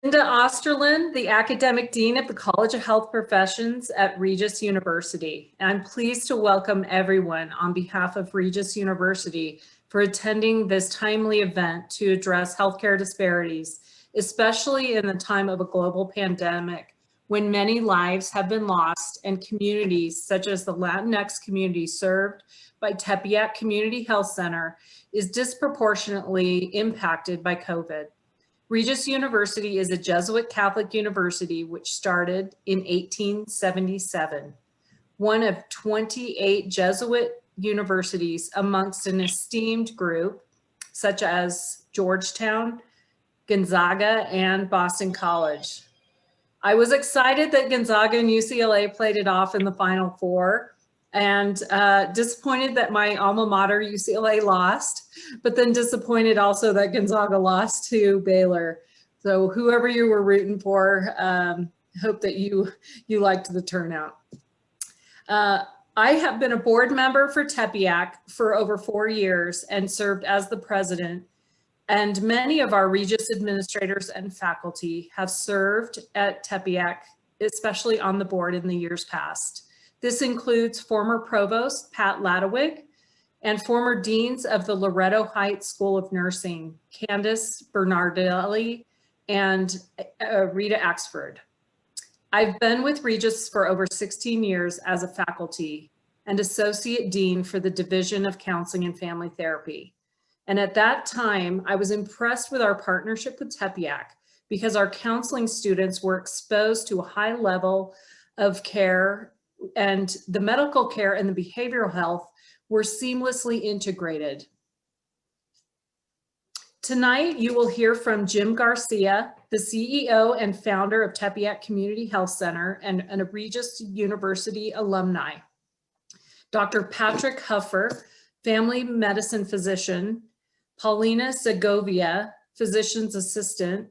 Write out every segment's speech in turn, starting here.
Linda Osterlund, the Academic Dean of the College of Health Professions at Regis University. And I'm pleased to welcome everyone on behalf of Regis University for attending this timely event to address healthcare disparities, especially in the time of a global pandemic, when many lives have been lost and communities such as the Latinx community served by Tepeyac Community Health Center is disproportionately impacted by COVID. Regis University is a Jesuit Catholic university which started in 1877, one of 28 Jesuit universities amongst an esteemed group such as Georgetown, Gonzaga, and Boston College. I was excited that Gonzaga and UCLA played it off in the Final Four, and disappointed that my alma mater UCLA lost, but then disappointed also that Gonzaga lost to Baylor. So whoever you were rooting for, hope that you liked the turnout. I have been a board member for Tepiac for over 4 years and served as the president. And many of our Regis administrators and faculty have served at Tepiac, especially on the board in the years past. This includes former Provost Pat Ladewig and former deans of the Loretto Heights School of Nursing, Candace Bernardelli and Rita Axford. I've been with Regis for over 16 years as a faculty and associate dean for the Division of Counseling and Family Therapy. And at that time, I was impressed with our partnership with Tepiac because our counseling students were exposed to a high level of care, and the medical care and the behavioral health were seamlessly integrated. Tonight, you will hear from Jim Garcia, the CEO and founder of Tepiac Community Health Center and a Regis University alumni. Dr. Patrick Huffer, family medicine physician, Paulina Segovia, physician's assistant,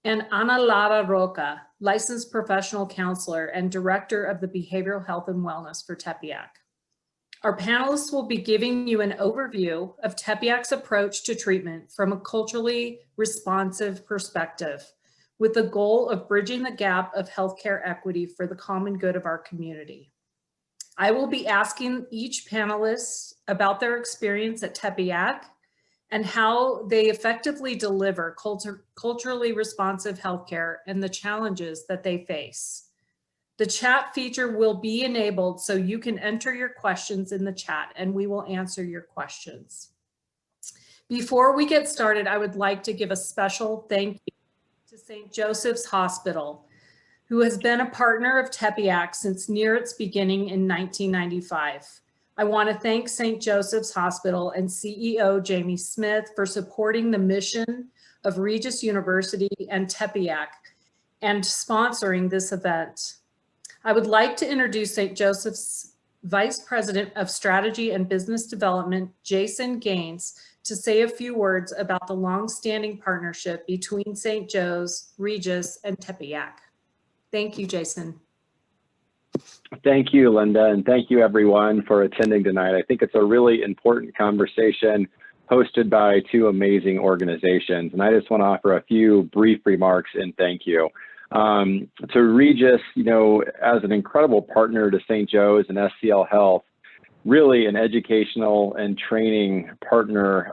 and Ana Lara Roca, licensed professional counselor and director of the behavioral health and wellness for Tepiac. Our panelists will be giving you an overview of Tepiac's approach to treatment from a culturally responsive perspective, with the goal of bridging the gap of healthcare equity for the common good of our community. I will be asking each panelist about their experience at Tepiac and how they effectively deliver culturally responsive healthcare and the challenges that they face. The chat feature will be enabled so you can enter your questions in the chat and we will answer your questions. Before we get started, I would like to give a special thank you to St. Joseph's Hospital, who has been a partner of Tepiac since near its beginning in 1995. I want to thank St. Joseph's Hospital and CEO Jamie Smith for supporting the mission of Regis University and Tepiac and sponsoring this event. I would like to introduce St. Joseph's Vice President of Strategy and Business Development, Jason Gaines, to say a few words about the long-standing partnership between St. Joe's, Regis, and Tepiac. Thank you, Jason. Thank you, Linda, and thank you everyone for attending tonight. I think it's a really important conversation hosted by two amazing organizations, and I just want to offer a few brief remarks and thank you. To Regis, as an incredible partner to St. Joe's and SCL Health, really an educational and training partner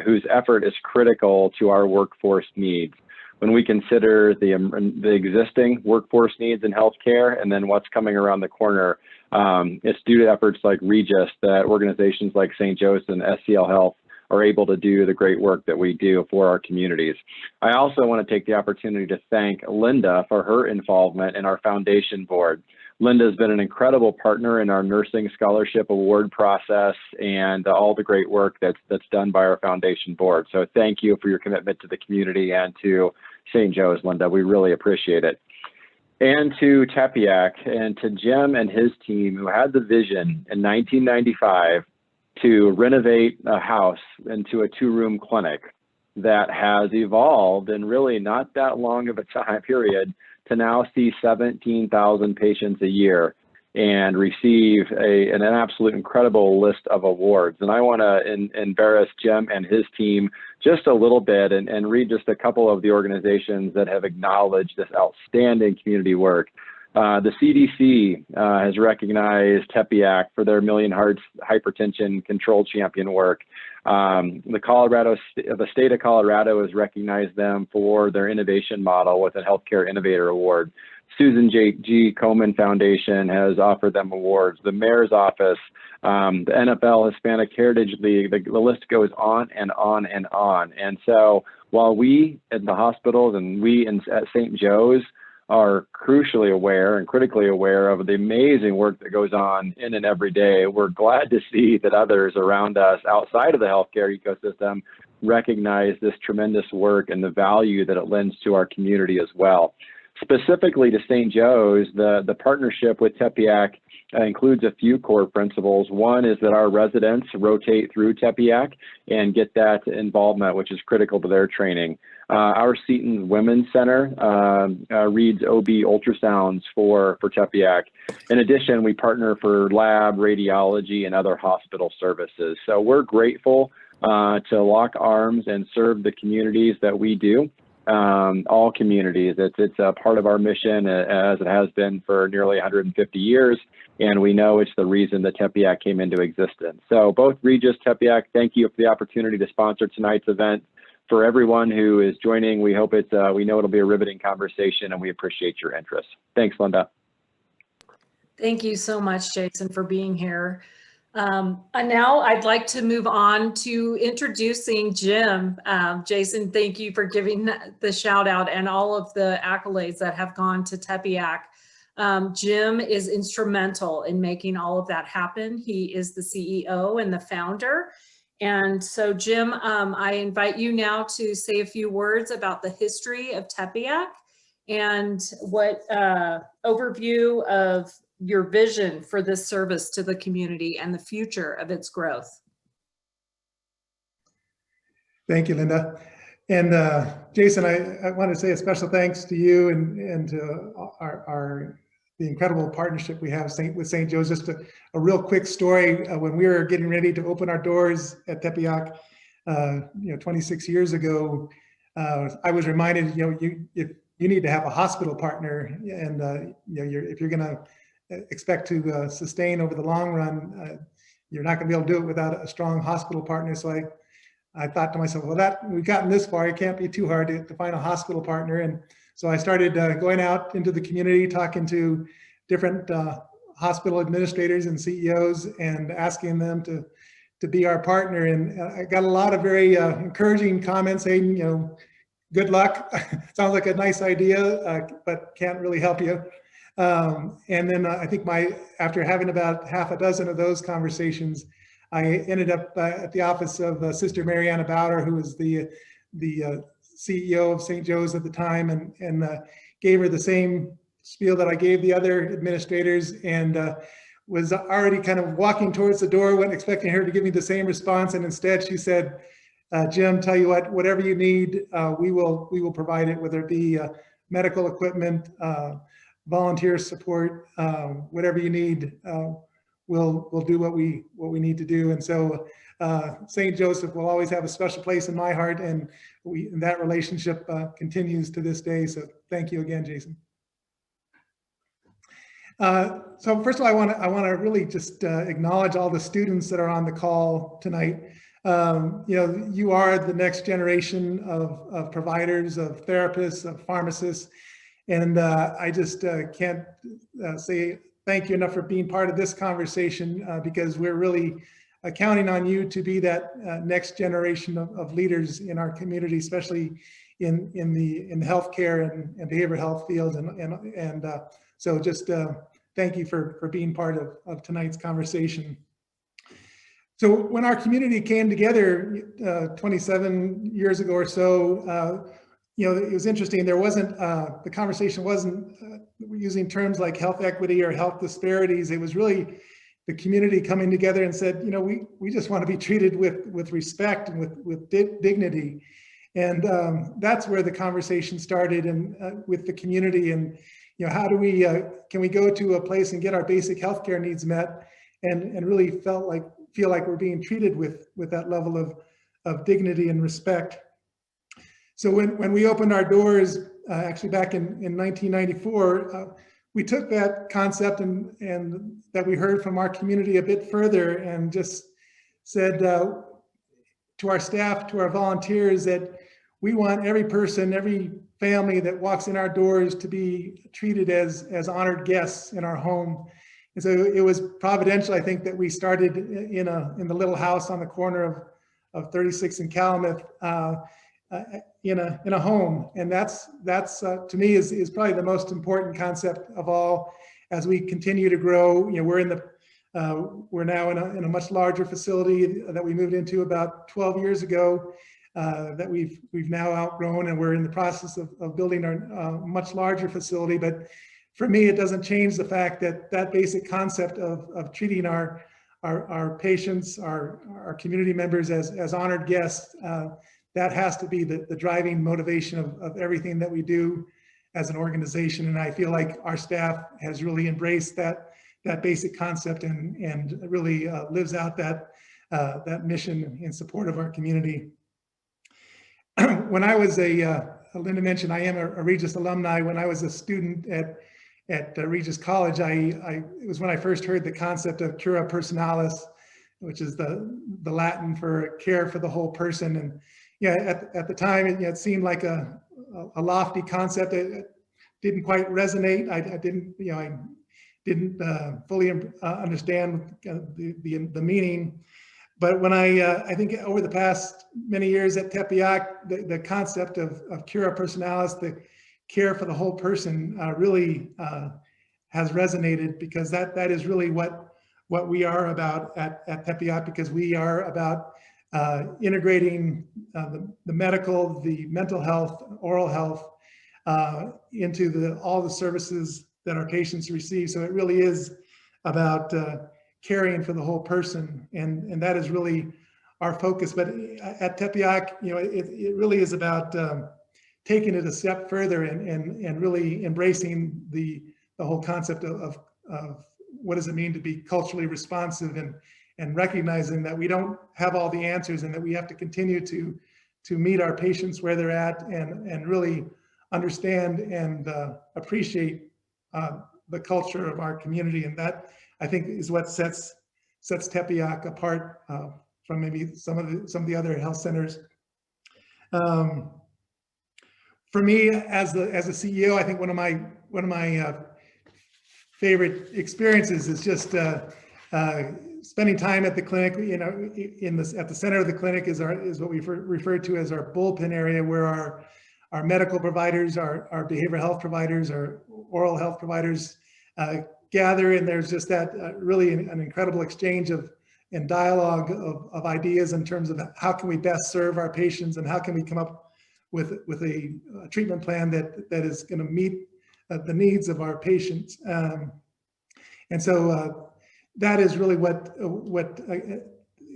whose effort is critical to our workforce needs. When we consider the existing workforce needs in healthcare and then what's coming around the corner, it's due to efforts like Regis that organizations like St. Joe's and SCL Health are able to do the great work that we do for our communities. I also want to take the opportunity to thank Linda for her involvement in our foundation board. Linda has been an incredible partner in our nursing scholarship award process and all the great work that's done by our foundation board. So thank you for your commitment to the community and to St. Joe's, Linda. We really appreciate it. And to Tepiac and to Jim and his team who had the vision in 1995 to renovate a house into a 2-room clinic that has evolved in really not that long of a time period to now see 17,000 patients a year and receive an absolute incredible list of awards. And I want to embarrass Jim and his team just a little bit and read just a couple of the organizations that have acknowledged this outstanding community work. The CDC has recognized Tepiac for their Million Hearts Hypertension Control Champion work. The state of Colorado has recognized them for their innovation model with a Healthcare Innovator Award. Susan G. Komen Foundation has offered them awards. The Mayor's Office, the NFL Hispanic Heritage League, the list goes on and on and on. And so while we at the hospitals and we at St. Joe's are crucially aware and critically aware of the amazing work that goes on in and every day, we're glad to see that others around us outside of the healthcare ecosystem recognize this tremendous work and the value that it lends to our community as well. Specifically to St. Joe's, the partnership with Tepiac includes a few core principles. One is that our residents rotate through Tepiac and get that involvement, which is critical to their training. Our Seton Women's Center reads OB ultrasounds for Tepiac. In addition, we partner for lab, radiology, and other hospital services. So we're grateful to lock arms and serve the communities that we do. All communities. It's a part of our mission, as it has been for nearly 150 years, and we know it's the reason that Tepiac came into existence. So both Regis, Tepiac, thank you for the opportunity to sponsor tonight's event. For everyone who is joining, we hope we know it'll be a riveting conversation, and we appreciate your interest. Thanks, Linda. Thank you so much, Jason, for being here. And now I'd like to move on to introducing Jim. Jason, thank you for giving the shout out and all of the accolades that have gone to Tepiac. Jim is instrumental in making all of that happen. He is the CEO and the founder. And so Jim, I invite you now to say a few words about the history of Tepiac and what overview of your vision for this service to the community and the future of its growth. Thank you, Linda. And Jason, I want to say a special thanks to you and to the incredible partnership we have with St. Joe's. Just a real quick story. When we were getting ready to open our doors at Tepiac, 26 years ago, I was reminded, if you need to have a hospital partner, and if you're going to expect to sustain over the long run, you're not going to be able to do it without a strong hospital partner. So I thought to myself, well, we've gotten this far, it can't be too hard to find a hospital partner. And so I started going out into the community, talking to different hospital administrators and CEOs and asking them to be our partner. And I got a lot of very encouraging comments saying, good luck. Sounds like a nice idea, but can't really help you. And then I think after having about half a dozen of those conversations, I ended up at the office of Sister Mariana Bowder, who was the CEO of St. Joe's at the time, and gave her the same spiel that I gave the other administrators, and was already kind of walking towards the door, wasn't expecting her to give me the same response. And instead she said, Jim, tell you what, whatever you need, we will provide it, whether it be medical equipment, volunteer support, whatever you need, we'll do what we need to do. And so St. Joseph will always have a special place in my heart, and that relationship continues to this day. So thank you again, Jason. So first of all, I want to really just acknowledge all the students that are on the call tonight. You are the next generation of providers, of therapists, of pharmacists. And I just can't say thank you enough for being part of this conversation, because we're really counting on you to be that next generation of leaders in our community, especially in the healthcare and behavioral health field. And so just thank you for being part of tonight's conversation. So when our community came together 27 years ago or so, it was interesting. There wasn't, the conversation wasn't using terms like health equity or health disparities. It was really the community coming together and said, we just want to be treated with respect and with dignity. And that's where the conversation started, and with the community. And how do we, can we go to a place and get our basic healthcare needs met, and really feel like we're being treated with that level of dignity and respect. So when we opened our doors, actually back in 1994, we took that concept and that we heard from our community a bit further, and just said to our staff, to our volunteers, that we want every person, every family that walks in our doors to be treated as honored guests in our home. And so it was providential, I think, that we started in the little house on the corner of 36 and Calumet, in a home. And that's to me is probably the most important concept of all. As we continue to grow, we're now in a much larger facility that we moved into about 12 years ago, that we've now outgrown, and we're in the process of building our much larger facility. But for me, it doesn't change the fact that basic concept of treating our patients, our community members as honored guests, that has to be the driving motivation of everything that we do as an organization. And I feel like our staff has really embraced that basic concept and really lives out that mission in support of our community. When I was Linda mentioned, I am a Regis alumni. When I was a student at Regis College, it was when I first heard the concept of cura personalis, which is the Latin for care for the whole person. And at the time, it seemed like a lofty concept. It didn't quite resonate. I didn't fully understand the meaning. But when I think over the past many years at Tepiac, the concept of cura personalis, the care for the whole person, really has resonated, because that is really what we are about at Tepiac, because we are about integrating the medical, the mental health, oral health into all the services that our patients receive. So it really is about caring for the whole person, and that is really our focus. But at Tepiac, it really is about taking it a step further and really embracing the whole concept of what does it mean to be culturally responsive, and recognizing that we don't have all the answers, and that we have to continue to meet our patients where they're at, and really understand and appreciate the culture of our community. And that, I think, is what sets Tepiac apart from maybe some of the other health centers. For me, as a CEO, I think one of my favorite experiences is just spending time at the clinic. At the center of the clinic is what we refer to as our bullpen area, where our medical providers, our behavioral health providers, our oral health providers gather, and there's just that really an incredible exchange and dialogue of ideas in terms of how can we best serve our patients, and how can we come up with a treatment plan that is going to meet the needs of our patients. And so that is really what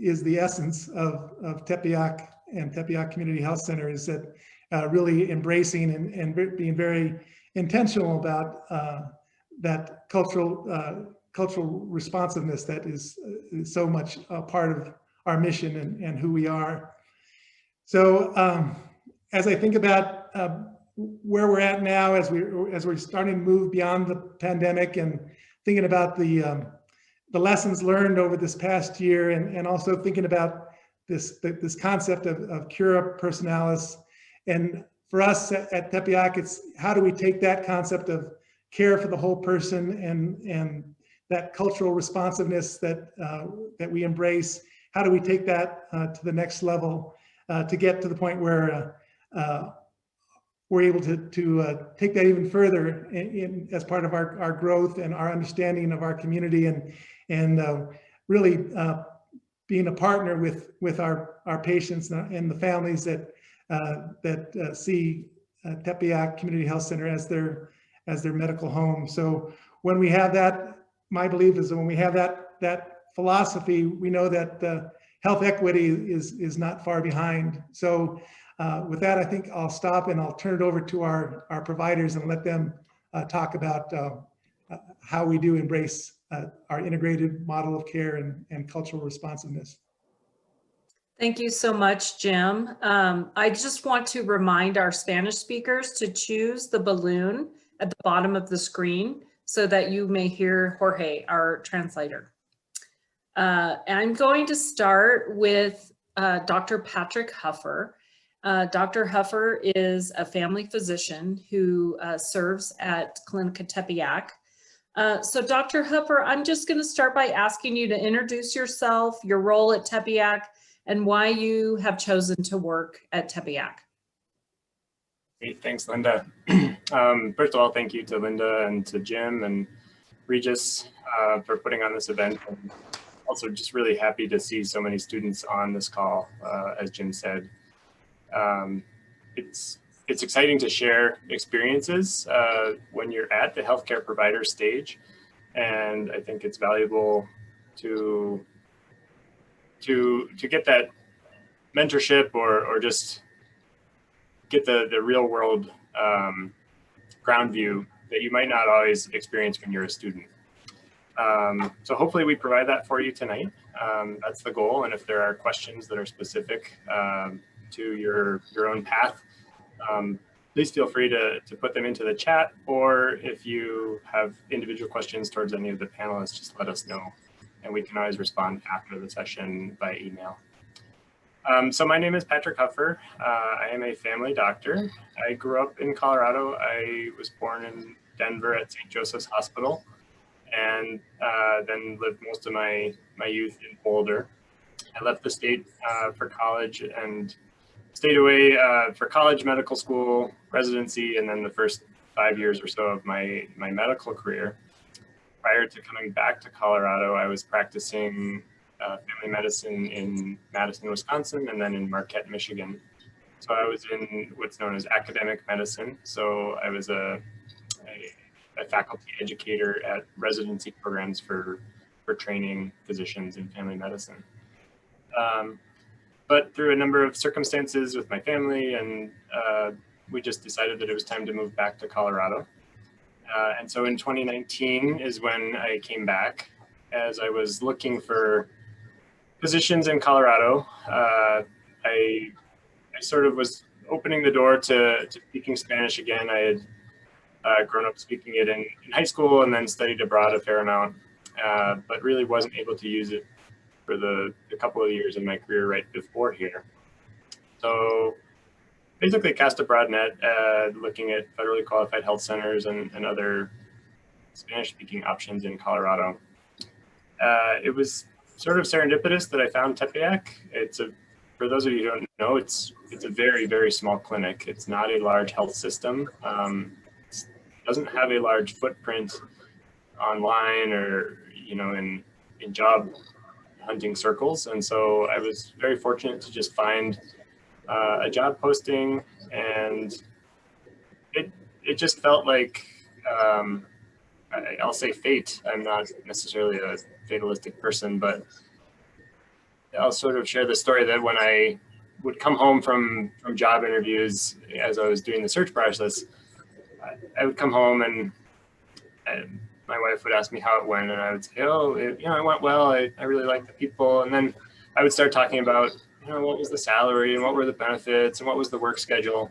is the essence of Tepeyac and Tepeyac Community Health Center, is that really embracing and being very intentional about that cultural responsiveness that is so much a part of our mission and who we are. So as I think about where we're at now, as we're starting to move beyond the pandemic, and thinking about the lessons learned over this past year, and also thinking about this concept of cura personalis, and for us at Tepiac, it's how do we take that concept of care for the whole person and that cultural responsiveness that we embrace, how do we take that to the next level, to get to the point where we're able to take that even further as part of our growth and our understanding of our community, and really being a partner with our patients and the families that see Tepeyac Community Health Center as their medical home. So when we have that, my belief is that when we have that philosophy, we know that health equity is not far behind. So with that, I think I'll stop, and I'll turn it over to our providers and let them talk about how we do embrace our integrated model of care and cultural responsiveness. Thank you so much, Jim. I just want to remind our Spanish speakers to choose the balloon at the bottom of the screen so that you may hear Jorge, our translator. I'm going to start with Dr. Patrick Huffer. Dr. Huffer is a family physician who serves at Clínica Tepeyac. So Dr. Huffer, I'm just going to start by asking you to introduce yourself, your role at Tepiac, and why you have chosen to work at Tepiac. Great, thanks, Linda. First of all, thank you to Linda and to Jim and Regis for putting on this event. And also just really happy to see so many students on this call, as Jim said. It's exciting to share experiences when you're at the healthcare provider stage. And I think it's valuable to get that mentorship or just get the real world ground view that you might not always experience when you're a student. So hopefully we provide that for you tonight. That's the goal. And if there are questions that are specific to your own path, please feel free to put them into the chat, or if you have individual questions towards any of the panelists, just let us know. And we can always respond after the session by email. So my name is Patrick Huffer. I am a family doctor. I grew up in Colorado. I was born in Denver at St. Joseph's Hospital, and then lived most of my youth in Boulder. I left the state for college and stayed away for college, medical school, residency, and then the first 5 years or so of my medical career. Prior to coming back to Colorado, I was practicing family medicine in Madison, Wisconsin, and then in Marquette, Michigan. So I was in what's known as academic medicine. So I was a faculty educator at residency programs for training physicians in family medicine. But through a number of circumstances with my family, and we just decided that it was time to move back to Colorado. And so in 2019 is when I came back. As I was looking for positions in Colorado, I sort of was opening the door to speaking Spanish again. I had grown up speaking it in high school and then studied abroad a fair amount, but really wasn't able to use it for the couple of years in my career right before here. So basically cast a broad net looking at federally qualified health centers and other Spanish-speaking options in Colorado. It was sort of serendipitous that I found Tepeyac. For those of you who don't know, it's a very, very small clinic. It's not a large health system. It doesn't have a large footprint online or in job hunting circles. And so I was very fortunate to just find a job posting, and it just felt like, I'll say fate. I'm not necessarily a fatalistic person, but I'll sort of share the story that when I would come home from job interviews, as I was doing the search process, I would come home and my wife would ask me how it went, and I would say, oh, it went well. I really liked the people. And then I would start talking about, what was the salary and what were the benefits and what was the work schedule.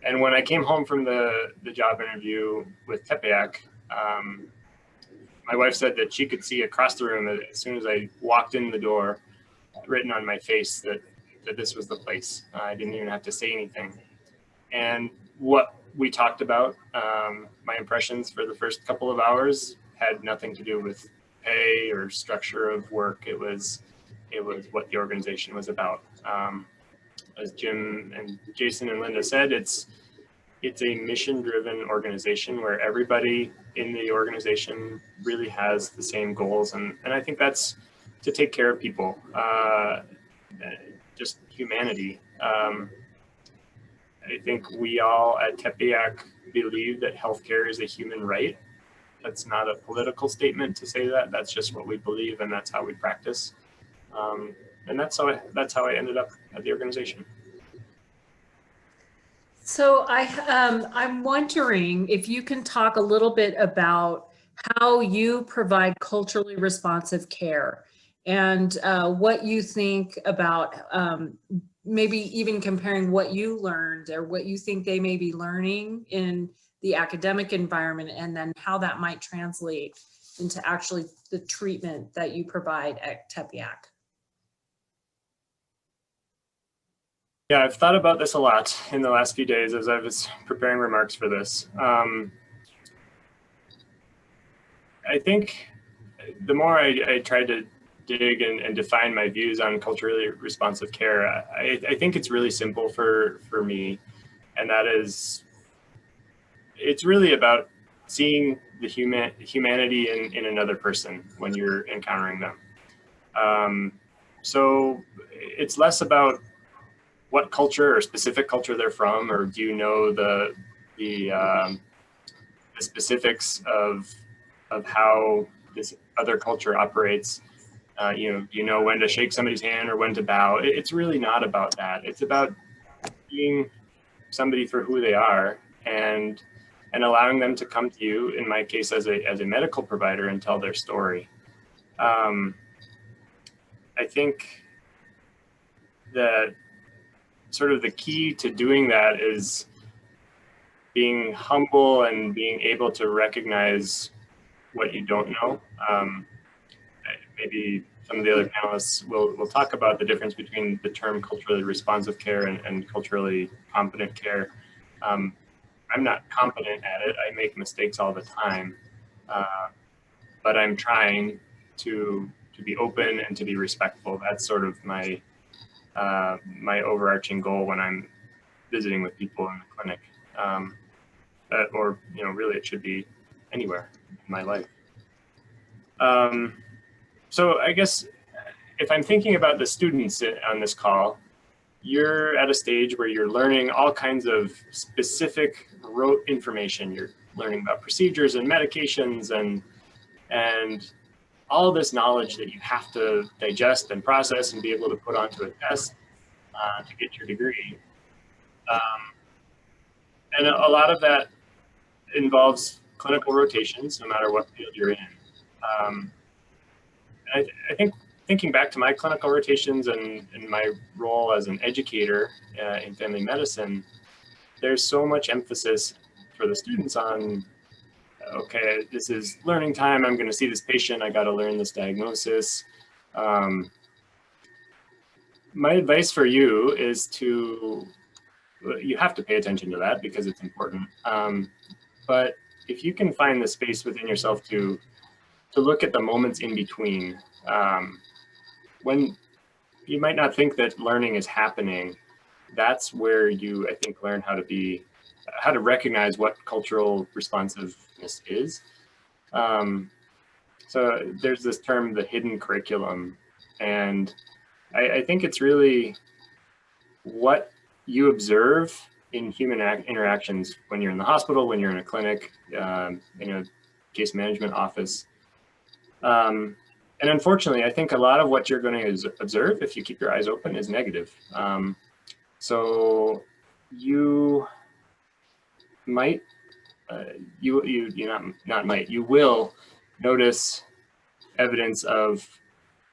And when I came home from the job interview with Tepeyac, my wife said that she could see across the room as soon as I walked in the door, written on my face that this was the place. I didn't even have to say anything. And what we talked about, my impressions for the first couple of hours, had nothing to do with pay or structure of work. It was what the organization was about. As Jim and Jason and Linda said, it's a mission-driven organization where everybody in the organization really has the same goals. And I think that's to take care of people, just humanity. I think we all at Tepiac believe that healthcare is a human right. That's not a political statement to say that. That's just what we believe, and that's how we practice. And that's how I ended up at the organization. So I'm wondering if you can talk a little bit about how you provide culturally responsive care and what you think about maybe even comparing what you learned or what you think they may be learning in the academic environment, and then how that might translate into actually the treatment that you provide at Tepiak. Yeah, I've thought about this a lot in the last few days as I was preparing remarks for this. I think the more I tried to dig and define my views on culturally responsive care, I think it's really simple for me, and that is, it's really about seeing the humanity in another person when you're encountering them. So it's less about what culture or specific culture they're from, or do you know the specifics of how this other culture operates. You know when to shake somebody's hand or when to bow. It's really not about that. It's about being somebody for who they are and allowing them to come to you, in my case as a medical provider, and tell their story. I think that sort of the key to doing that is being humble and being able to recognize what you don't know. Maybe some of the other panelists will talk about the difference between the term culturally responsive care and culturally competent care. I'm not competent at it. I make mistakes all the time, but I'm trying to be open and to be respectful. That's sort of my my overarching goal when I'm visiting with people in the clinic, or really it should be anywhere in my life. So I guess if I'm thinking about the students on this call, you're at a stage where you're learning all kinds of specific rote information. You're learning about procedures and medications and all this knowledge that you have to digest and process and be able to put onto a test to get your degree. And a lot of that involves clinical rotations, no matter what field you're in. I think thinking back to my clinical rotations and my role as an educator in family medicine, there's so much emphasis for the students on, okay, this is learning time. I'm going to see this patient. I got to learn this diagnosis. My advice for you is you have to pay attention to that because it's important. But if you can find the space within yourself to look at the moments in between, when you might not think that learning is happening, that's where you, I think, learn how to recognize what cultural responsiveness is. So there's this term, the hidden curriculum, and I think it's really what you observe in human interactions when you're in the hospital, when you're in a clinic, in a case management office. And unfortunately, I think a lot of what you're going to observe, if you keep your eyes open, is negative. So you might, you will notice evidence of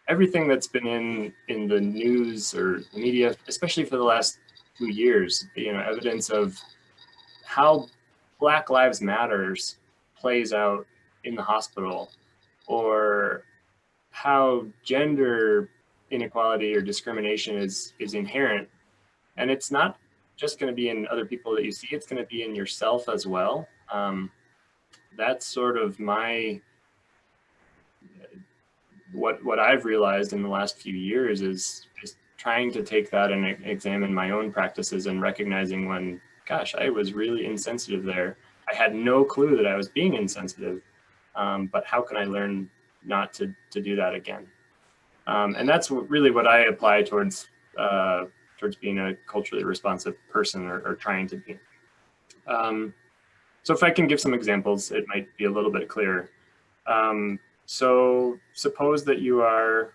everything that's been in the news or the media, especially for the last few years. Evidence of how Black Lives Matters plays out in the hospital, or how gender inequality or discrimination is inherent. And it's not just going to be in other people that you see, it's going to be in yourself as well. That's sort of what I've realized in the last few years is trying to take that and examine my own practices and recognizing when, gosh, I was really insensitive there. I had no clue that I was being insensitive, but how can I learn not to do that again? And that's really what I apply towards being a culturally responsive person, or trying to be. So if I can give some examples, it might be a little bit clearer. So suppose that you are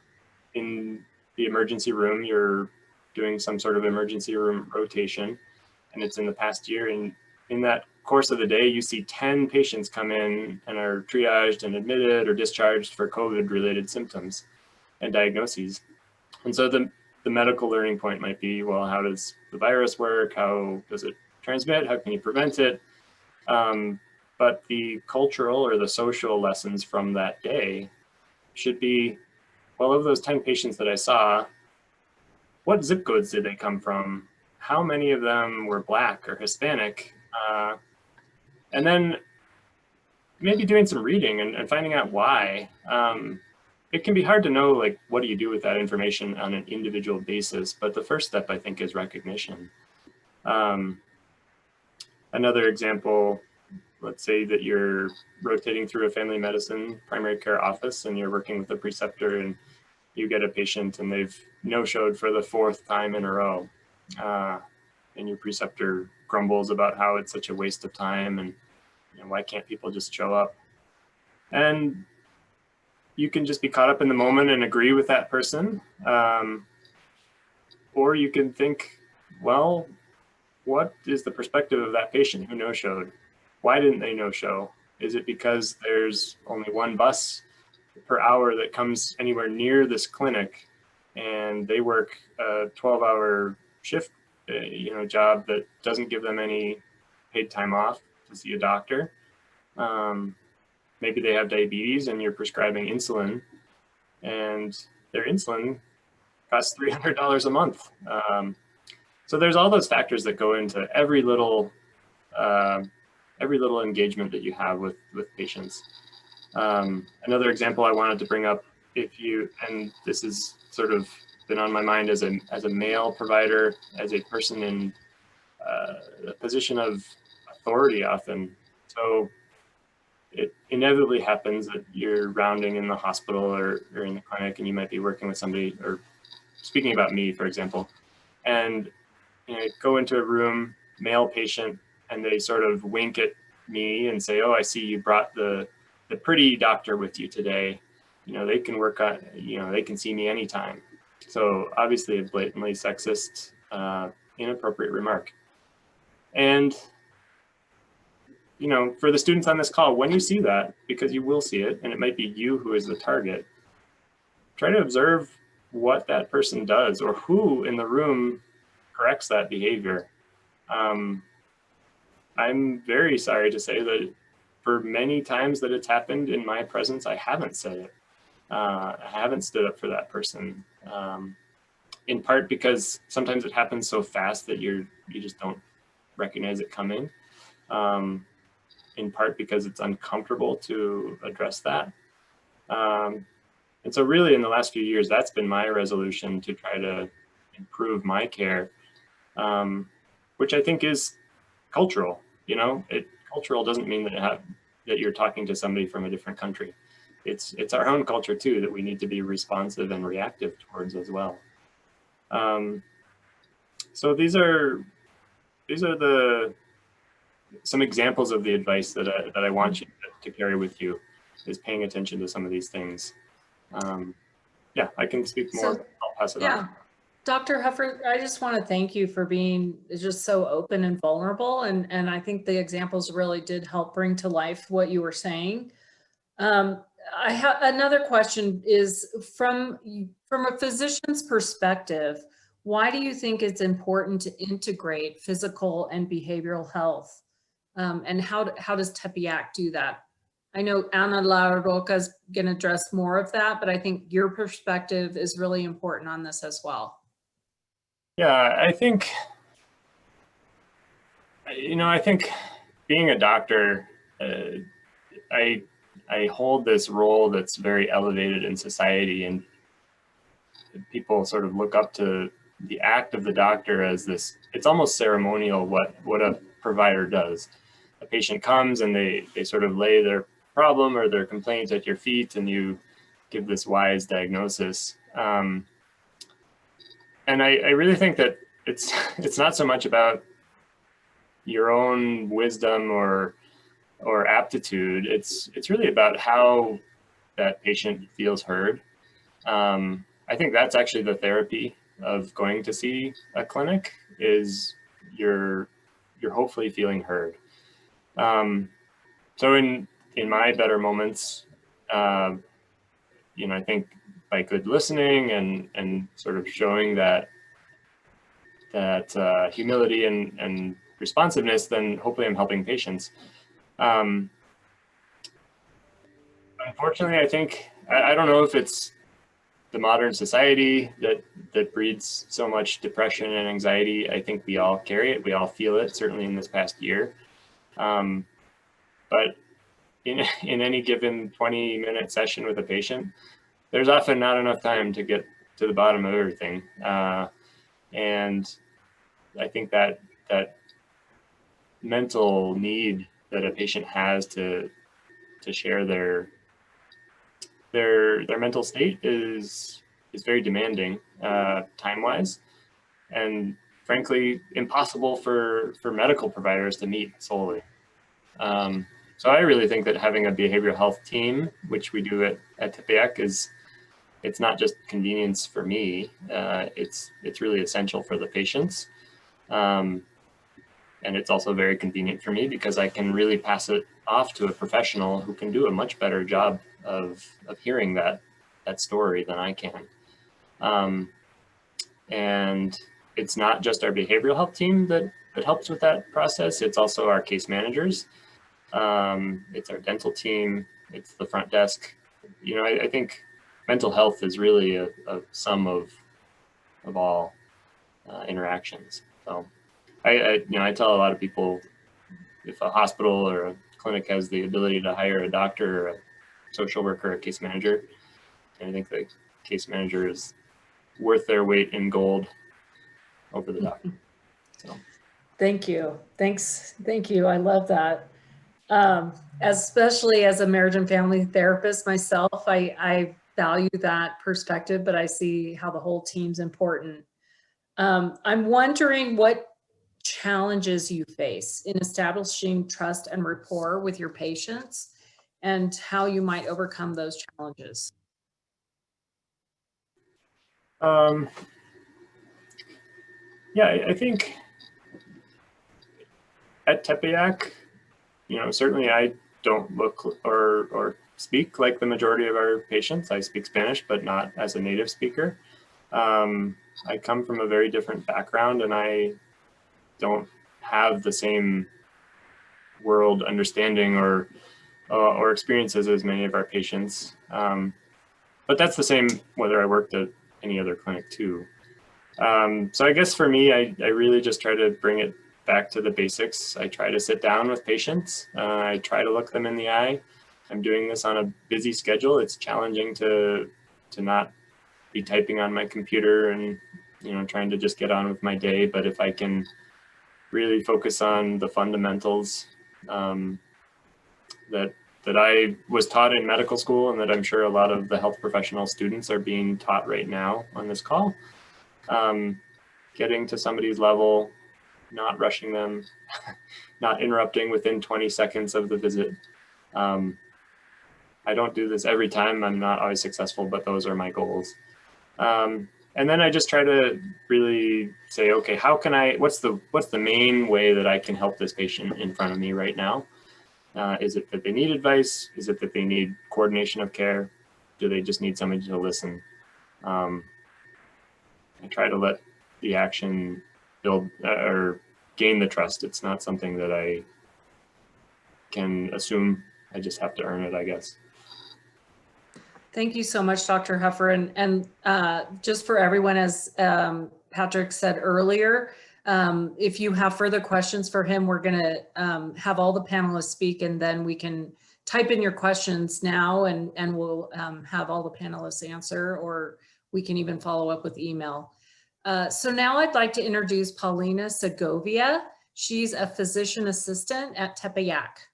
in the emergency room, you're doing some sort of emergency room rotation, and it's in the past year, and in that course of the day, you see 10 patients come in and are triaged and admitted or discharged for COVID-related symptoms and diagnoses. And so the medical learning point might be, well, how does the virus work? How does it transmit? How can you prevent it? But the cultural or the social lessons from that day should be, well, of those 10 patients that I saw, what zip codes did they come from? How many of them were Black or Hispanic? And then maybe doing some reading and finding out why. It can be hard to know, like, what do you do with that information on an individual basis? But the first step, I think, is recognition. Another example, let's say that you're rotating through a family medicine primary care office and you're working with a preceptor and you get a patient and they've no-showed for the 4th time in a row. And your preceptor grumbles about how it's such a waste of time and why can't people just show up? And you can just be caught up in the moment and agree with that person. Or you can think, well, what is the perspective of that patient who no-showed? Why didn't they no-show? Is it because there's only one bus per hour that comes anywhere near this clinic and they work a 12-hour shift job that doesn't give them any paid time off to see a doctor? Maybe they have diabetes and you're prescribing insulin and their insulin costs $300 a month. So there's all those factors that go into every little engagement that you have with patients. Another example I wanted to bring up, and this has sort of been on my mind as a male provider, as a person in a position of authority often. So it inevitably happens that you're rounding in the hospital or in the clinic and you might be working with somebody, or speaking about me, for example, and go into a room, male patient, and they sort of wink at me and say, oh, I see you brought the pretty doctor with you today. They can work on, they can see me anytime. So obviously a blatantly sexist, inappropriate remark. And for the students on this call, when you see that, because you will see it, and it might be you who is the target, try to observe what that person does or who in the room corrects that behavior. I'm very sorry to say that for many times that it's happened in my presence, I haven't said it. I haven't stood up for that person. In part because sometimes it happens so fast that you just don't recognize it coming. In part because it's uncomfortable to address that. And so really in the last few years, that's been my resolution to try to improve my care, which I think is cultural. Cultural doesn't mean that you're talking to somebody from a different country. It's our own culture too that we need to be responsive and reactive towards as well. So these are some examples of the advice that I want you to carry with you, is paying attention to some of these things. Yeah, I can speak more. I'll pass it on. Dr. Huffer, I just want to thank you for being just so open and vulnerable. And I think the examples really did help bring to life what you were saying. I have another question is from a physician's perspective, why do you think it's important to integrate physical and behavioral health? And how does Tepiac do that? I know Ana Roca is going to address more of that, but I think your perspective is really important on this as well. Yeah, I think being a doctor, I hold this role that's very elevated in society, and people sort of look up to the act of the doctor as this, it's almost ceremonial what a provider does. A patient comes and they sort of lay their problem or their complaint at your feet and you give this wise diagnosis. And I really think that it's not so much about your own wisdom or aptitude. It's really about how that patient feels heard. I think that's actually the therapy of going to see a clinic, is you're you're hopefully feeling heard. So in my better moments, you know, I think by good listening and sort of showing that humility and responsiveness, then hopefully I'm helping patients. Unfortunately, I think, I don't know if it's the modern society that breeds so much depression and anxiety. I think we all carry it. We all feel it, certainly in this past year. But in any given 20-minute session with a patient, there's often not enough time to get to the bottom of everything. And I think that mental need that a patient has to share their mental state is very demanding, time-wise, and frankly impossible for medical providers to meet solely. So I really think that having a behavioral health team, which we do at Tepiac, it's not just convenience for me. It's really essential for the patients. And it's also very convenient for me because I can really pass it off to a professional who can do a much better job of hearing that story than I can. And it's not just our behavioral health team that helps with that process. It's also our case managers. It's our dental team. It's the front desk. You know, I think mental health is really a sum of all interactions. So I tell a lot of people, if a hospital or a clinic has the ability to hire a doctor or a social worker or a case manager, I think the case manager is worth their weight in gold over the doctor. So Thank you. Thanks. Thank you. I love that. Especially as a marriage and family therapist myself, I value that perspective, but I see how the whole team's important. I'm wondering what challenges you face in establishing trust and rapport with your patients and how you might overcome those challenges. Yeah, I think at Tepeyac, you know, certainly I don't look or speak like the majority of our patients. I speak Spanish, but not as a native speaker. I come from a very different background and I don't have the same world understanding or experiences as many of our patients. But that's the same whether I worked at any other clinic too. So I guess for me, I really just try to bring it back to the basics. I try to sit down with patients. I try to look them in the eye. I'm doing this on a busy schedule. It's challenging to not be typing on my computer and, you know, trying to just get on with my day. But if I can really focus on the fundamentals that I was taught in medical school and that I'm sure a lot of the health professional students are being taught right now on this call, getting to somebody's level, not rushing them, not interrupting within 20 seconds of the visit. I don't do this every time. I'm not always successful, but those are my goals. And then I just try to really say, okay, how can what's the main way that I can help this patient in front of me right now? Is it that they need advice? Is it that they need coordination of care? Do they just need somebody to listen? I try to let the action build or gain the trust. It's not something that I can assume. I just have to earn it, I guess. Thank you so much, Dr. Huffer. And just for everyone, as Patrick said earlier, if you have further questions for him, we're going to have all the panelists speak, and then we can type in your questions now, and we'll have all the panelists answer, or we can even follow up with email. So now I'd like to introduce Paulina Segovia. She's a physician assistant at Tepeyac.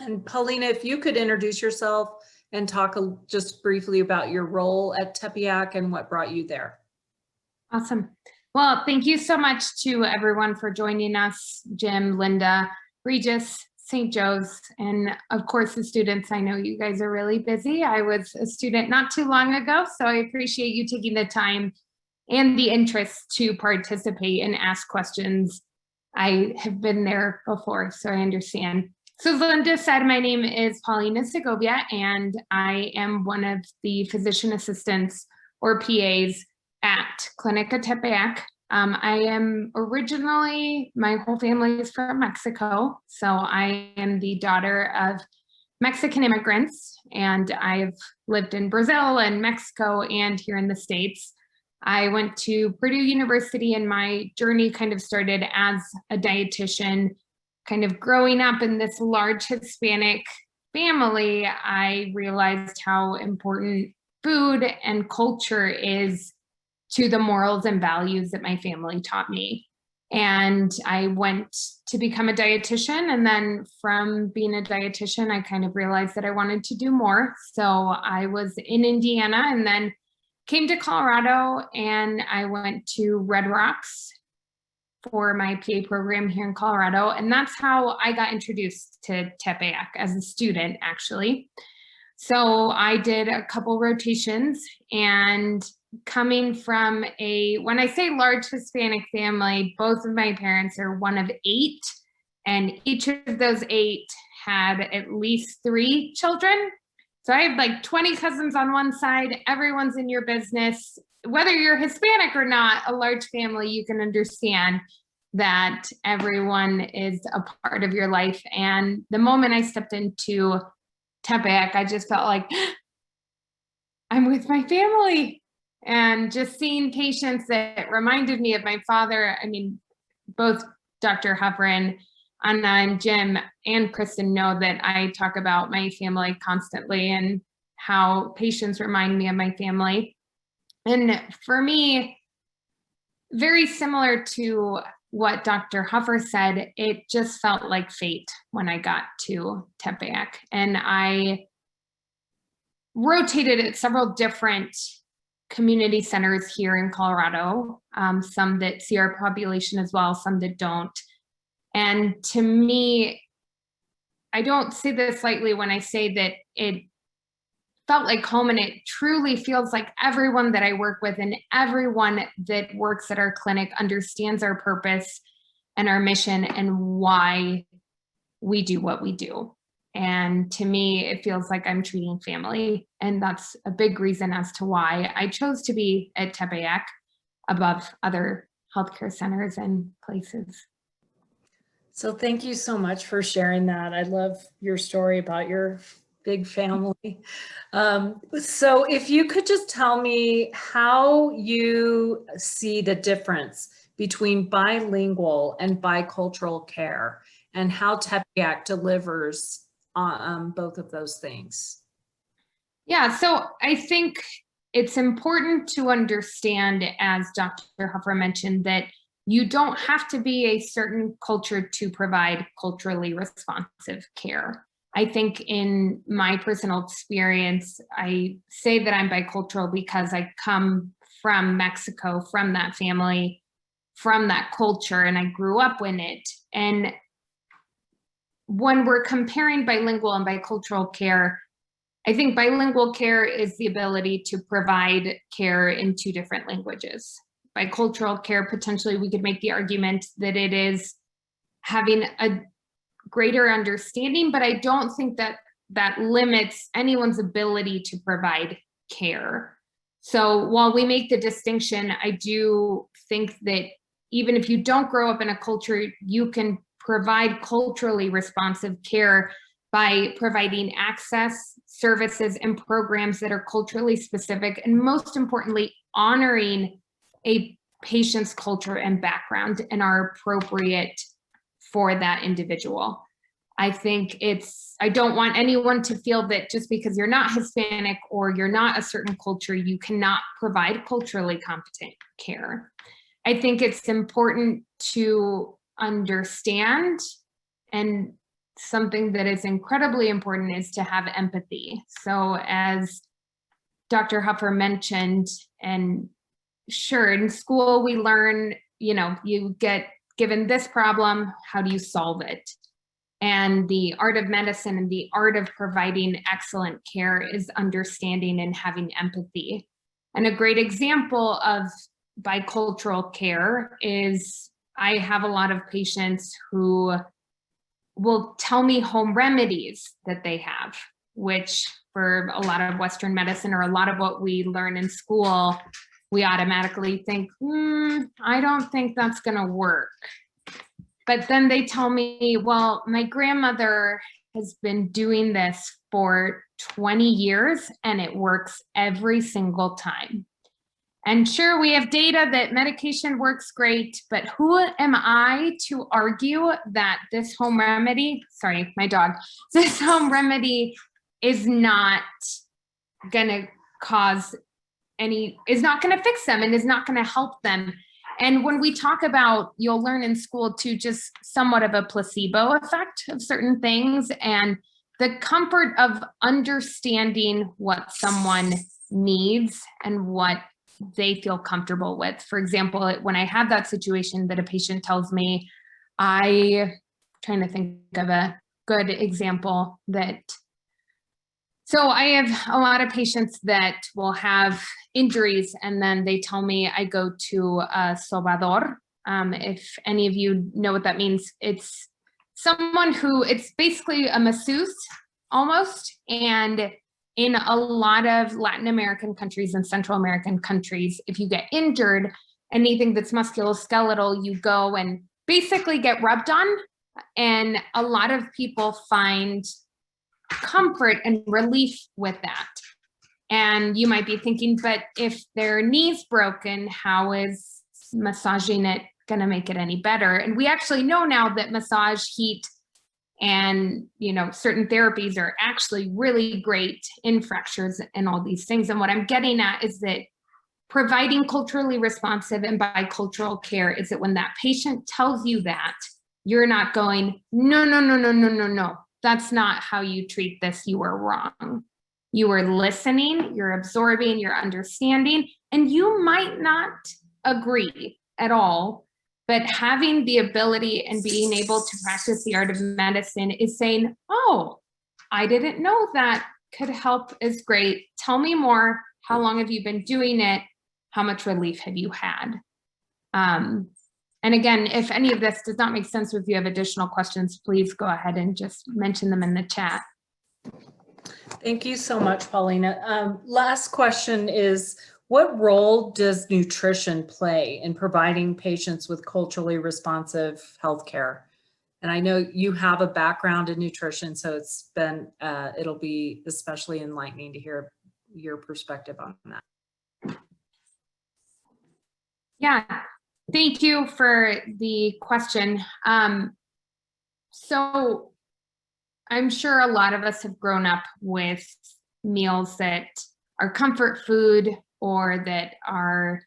And Paulina, if you could introduce yourself and talk just briefly about your role at Tepiac and what brought you there. Awesome. Well, thank you so much to everyone for joining us, Jim, Linda, Regis, St. Joe's, and of course the students. I know you guys are really busy. I was a student not too long ago, so I appreciate you taking the time and the interest to participate and ask questions I have been there before, so I understand. So Linda said, my name is Paulina Segovia, and I am one of the physician assistants or PAs at Clínica Tepeyac. I am originally, my whole family is from Mexico, so I am the daughter of Mexican immigrants, and I've lived in Brazil and Mexico and here in the States. I went to Purdue University, and my journey kind of started as a dietitian. Kind of growing up in this large Hispanic family, I realized how important food and culture is to the morals and values that my family taught me. And I went to become a dietitian, and then from being a dietitian, I kind of realized that I wanted to do more. So I was in Indiana and then came to Colorado, and I went to Red Rocks for my PA program here in Colorado. And that's how I got introduced to Tepeyac as a student, actually. So I did a couple rotations, and coming from when I say large Hispanic family, both of my parents are one of 8, and each of those 8 had at least 3 children. So I have like 20 cousins on one side, everyone's in your business. Whether you're Hispanic or not, a large family, you can understand that everyone is a part of your life. And the moment I stepped into Tepiak, I just felt like I'm with my family. And just seeing patients that reminded me of my father. I mean, both Dr. Huffer and Anna and Jim and Kristen know that I talk about my family constantly and how patients remind me of my family. And for me, very similar to what Dr. Huffer said, it just felt like fate when I got to Tepiak. And I rotated at several different community centers here in Colorado, some that see our population as well, some that don't. And to me, I don't say this lightly when I say that it felt like home, and it truly feels like everyone that I work with and everyone that works at our clinic understands our purpose and our mission and why we do what we do. And to me, it feels like I'm treating family. And that's a big reason as to why I chose to be at Tepeyac above other healthcare centers and places. So thank you so much for sharing that. I love your story about your big family. So if you could just tell me how you see the difference between bilingual and bicultural care and how Tepiak delivers on both of those things. Yeah, so I think it's important to understand, as Dr. Huffer mentioned, that you don't have to be a certain culture to provide culturally responsive care. I think in my personal experience, I say that I'm bicultural because I come from Mexico, from that family, from that culture, and I grew up in it. And when we're comparing bilingual and bicultural care, I think bilingual care is the ability to provide care in 2 different languages. Bicultural care, potentially we could make the argument that it is having a greater understanding, but I don't think that that limits anyone's ability to provide care. So while we make the distinction, I do think that even if you don't grow up in a culture, you can provide culturally responsive care by providing access, services, and programs that are culturally specific, and most importantly, honoring a patient's culture and background and are appropriate for that individual. I think I don't want anyone to feel that just because you're not Hispanic or you're not a certain culture, you cannot provide culturally competent care. I think it's important to understand, and something that is incredibly important is to have empathy. So as Dr. Huffer mentioned, and sure, in school we learn, you get given this problem, how do you solve it? And the art of medicine and the art of providing excellent care is understanding and having empathy. And a great example of bicultural care is I have a lot of patients who will tell me home remedies that they have, which for a lot of Western medicine or a lot of what we learn in school, we automatically think, I don't think that's gonna work. But then they tell me, well, my grandmother has been doing this for 20 years and it works every single time. And sure, we have data that medication works great, but who am I to argue that this home remedy, sorry, my dog, this home remedy is not gonna cause any, is not gonna fix them and is not gonna help them. And when we talk about, you'll learn in school too, just somewhat of a placebo effect of certain things, and the comfort of understanding what someone needs and what they feel comfortable with. For example, when I have that situation that a patient tells me, I'm trying to think of a good example that, so I have a lot of patients that will have injuries and then they tell me I go to a sobador. If any of you know what that means, it's someone who, it's basically a masseuse almost, and in a lot of Latin American countries and Central American countries, if you get injured, anything that's musculoskeletal, you go and basically get rubbed on. And a lot of people find comfort and relief with that. And you might be thinking, but if their knee's broken, how is massaging it gonna make it any better? And we actually know now that massage, heat, and certain therapies are actually really great in fractures and all these things. And what I'm getting at is that providing culturally responsive and bicultural care is that when that patient tells you that, you're not going, no, that's not how you treat this, you are wrong. You are listening, you're absorbing, you're understanding, and you might not agree at all. But having the ability and being able to practice the art of medicine is saying, oh, I didn't know that could help is great. Tell me more. How long have you been doing it? How much relief have you had? And again, if any of this does not make sense, or if you have additional questions, please go ahead and just mention them in the chat. Thank you so much, Paulina. Last question is, what role does nutrition play in providing patients with culturally responsive healthcare? And I know you have a background in nutrition, so it's been, it'll be especially enlightening to hear your perspective on that. Yeah, thank you for the question. So I'm sure a lot of us have grown up with meals that are comfort food or that our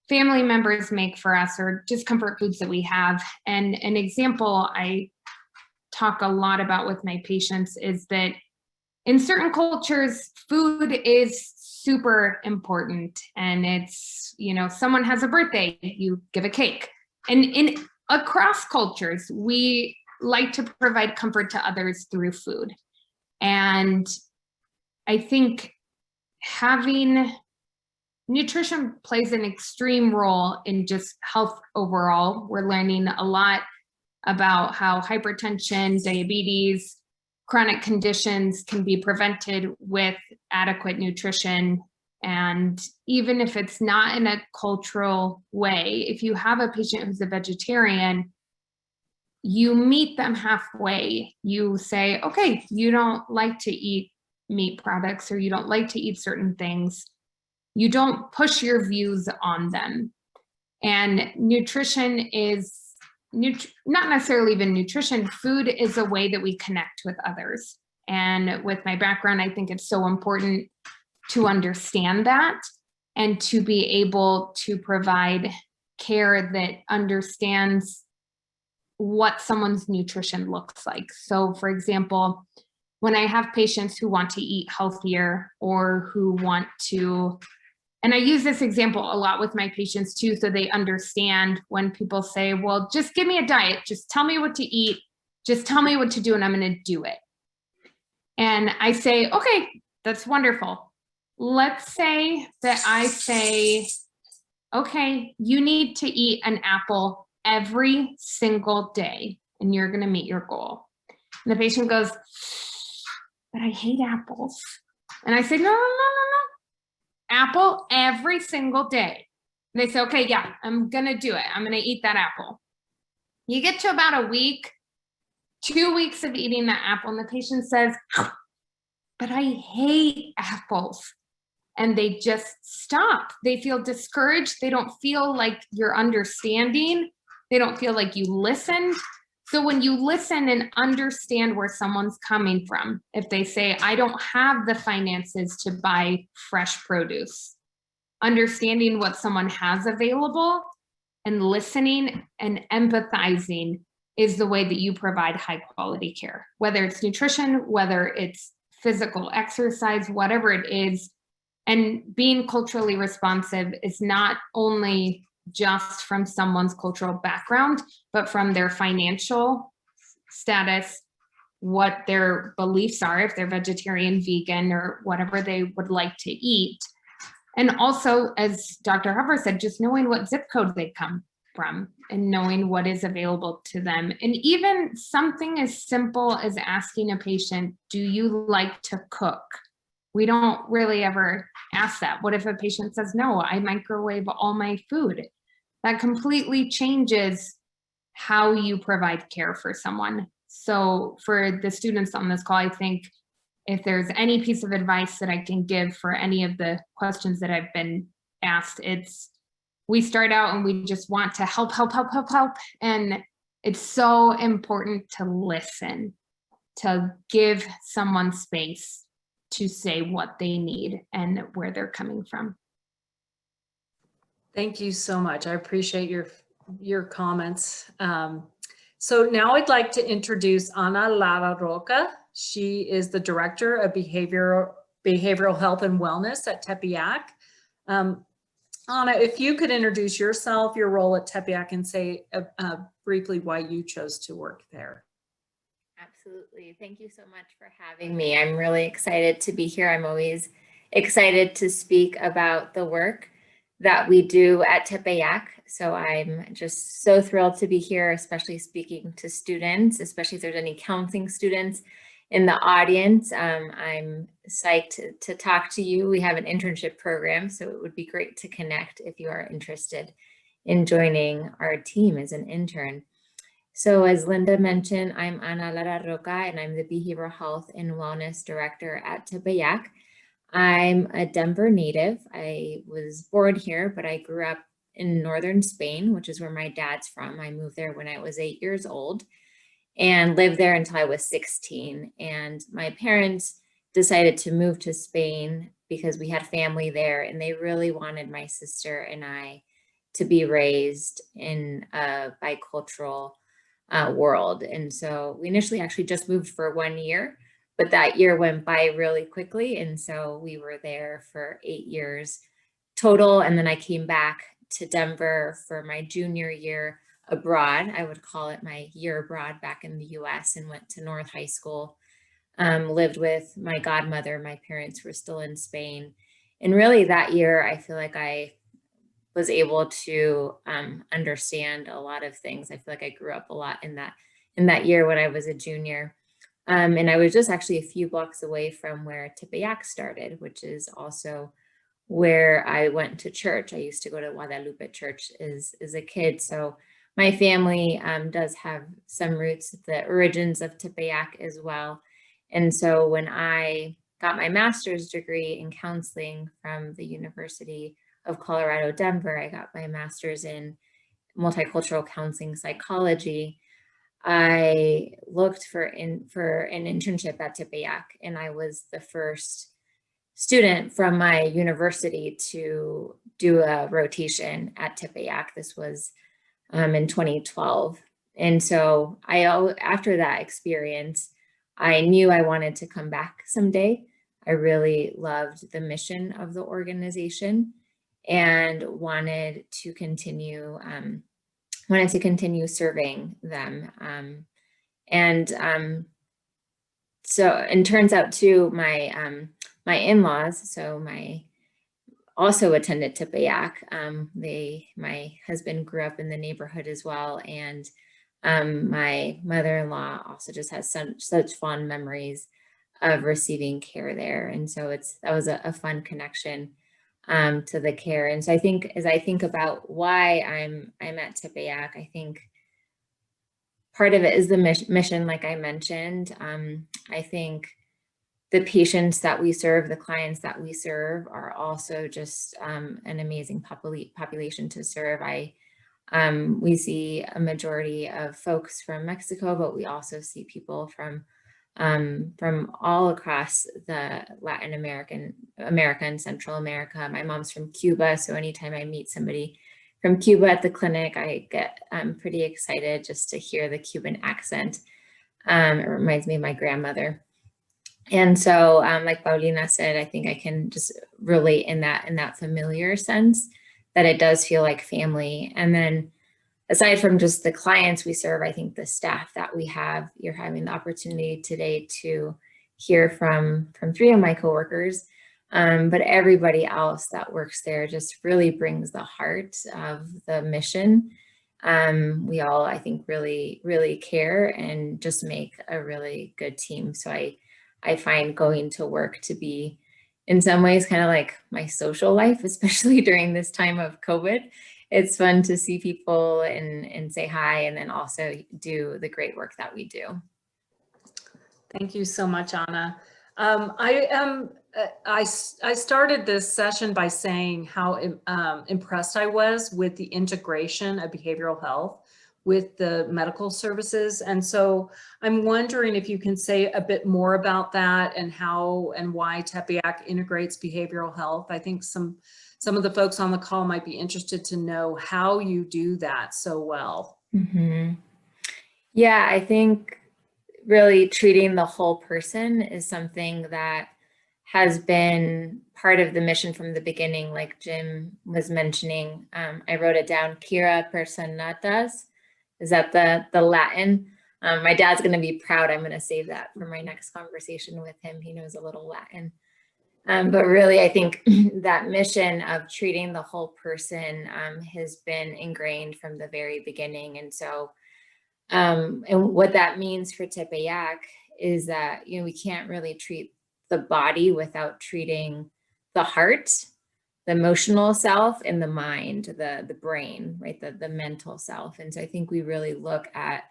family members make for us, or just comfort foods that we have. And an example I talk a lot about with my patients is that in certain cultures, food is super important. And it's, someone has a birthday, you give a cake. And across cultures, we like to provide comfort to others through food. And I think nutrition plays an extreme role in just health overall. We're learning a lot about how hypertension, diabetes, chronic conditions can be prevented with adequate nutrition. And even if it's not in a cultural way, if you have a patient who's a vegetarian, you meet them halfway. You say, okay, you don't like to eat meat products, or you don't like to eat certain things. You don't push your views on them. And nutrition is not necessarily even nutrition. Food is a way that we connect with others. And with my background, I think it's so important to understand that and to be able to provide care that understands what someone's nutrition looks like. So for example, when I have patients who want to eat healthier or who want to, and I use this example a lot with my patients too, so they understand when people say, well, just give me a diet, just tell me what to eat, just tell me what to do and I'm gonna do it. And I say, okay, that's wonderful. Let's say that I say, okay, you need to eat an apple every single day, and you're going to meet your goal. And the patient goes, but I hate apples. And I say, no, no, no, no, no. Apple every single day. And they say, okay, yeah, I'm going to do it. I'm going to eat that apple. You get to about a week, 2 weeks of eating that apple, and the patient says, but I hate apples. And they just stop. They feel discouraged. They don't feel like you're understanding. They don't feel like you listened. So when you listen and understand where someone's coming from, if they say, I don't have the finances to buy fresh produce, understanding what someone has available and listening and empathizing is the way that you provide high quality care, whether it's nutrition, whether it's physical exercise, whatever it is. And being culturally responsive is not only just from someone's cultural background, but from their financial status, what their beliefs are, if they're vegetarian, vegan, or whatever they would like to eat. And also, as Dr. Huffer said, just knowing what zip code they come from and knowing what is available to them. And even something as simple as asking a patient, do you like to cook? We don't really ever ask that. What if a patient says, no, I microwave all my food? That completely changes how you provide care for someone. So for the students on this call, I think if there's any piece of advice that I can give for any of the questions that I've been asked, it's we start out and we just want to help. And it's so important to listen, to give someone space to say what they need and where they're coming from. Thank you so much. I appreciate your comments. So now I'd like to introduce Lara Roca. She is the Director of Behavioral Health and Wellness at Tepiac. Anna, if you could introduce yourself, your role at Tepiac, and say briefly why you chose to work there. Absolutely. Thank you so much for having me. I'm really excited to be here. I'm always excited to speak about the work that we do at Tepeyac. So I'm just so thrilled to be here, especially speaking to students, especially if there's any counseling students in the audience. I'm psyched to talk to you. We have an internship program, so it would be great to connect if you are interested in joining our team as an intern. So as Linda mentioned, I'm Lara Roca, and I'm the Behavioral Health and Wellness Director at Tepeyac. I'm a Denver native. I was born here, but I grew up in northern Spain, which is where my dad's from. I moved there when I was 8 years old and lived there until I was 16. And my parents decided to move to Spain because we had family there, and they really wanted my sister and I to be raised in a bicultural world. And so we initially actually just moved for 1 year, but that year went by really quickly. And so we were there for 8 years total. And then I came back to Denver for my junior year abroad. I would call it my year abroad back in the US, and went to North High School, lived with my godmother. My parents were still in Spain. And really that year, I feel like I was able to understand a lot of things. I feel like I grew up a lot in that year when I was a junior. And I was just actually a few blocks away from where Tepeyac started, which is also where I went to church. I used to go to Guadalupe Church as a kid. So my family does have some roots, the origins of Tepeyac as well. And so when I got my master's degree in counseling from the University of Colorado, Denver, I got my master's in multicultural counseling psychology. I looked for an internship at Tepiac, and I was the first student from my university to do a rotation at Tepiac. This was in 2012. And so after that experience, I knew I wanted to come back someday. I really loved the mission of the organization and wanted to continue serving them. So it turns out too, my in-laws, so also attended Tepeyac. My husband grew up in the neighborhood as well, and my mother-in-law also just has such fond memories of receiving care there, and so that was a fun connection to the care. And so I think, as I think about why I'm at Tepeyac, I think part of it is the mission, like I mentioned. I think the patients that we serve, the clients that we serve, are also just an amazing population to serve. We see a majority of folks from Mexico, but we also see people from all across the Latin America and Central America. My mom's from Cuba, so anytime I meet somebody from Cuba at the clinic, I get pretty excited just to hear the Cuban accent. It reminds me of my grandmother. And so, like Paulina said, I think I can just relate in that familiar sense, that it does feel like family. And then, aside from just the clients we serve, I think the staff that we have, you're having the opportunity today to hear from 3 of my coworkers, but everybody else that works there just really brings the heart of the mission. We all, I think, really, really care and just make a really good team. So I find going to work to be, in some ways, kind of like my social life, especially during this time of COVID. It's fun to see people and say hi, and then also do the great work that we do. Thank you so much, Anna. I started this session by saying how impressed I was with the integration of behavioral health with the medical services. And so I'm wondering if you can say a bit more about that and how and why Tepiac integrates behavioral health. I think some of the folks on the call might be interested to know how you do that so well. Mm-hmm. Yeah, I think really treating the whole person is something that has been part of the mission from the beginning. Like Jim was mentioning, I wrote it down, Cura Personatas. Is that the Latin? My dad's going to be proud. I'm going to save that for my next conversation with him. He knows a little Latin. But really, I think that mission of treating the whole person has been ingrained from the very beginning. And so, and what that means for Tepeyac is that, we can't really treat the body without treating the heart, the emotional self, and the mind, the brain, right? The mental self. And so I think we really look at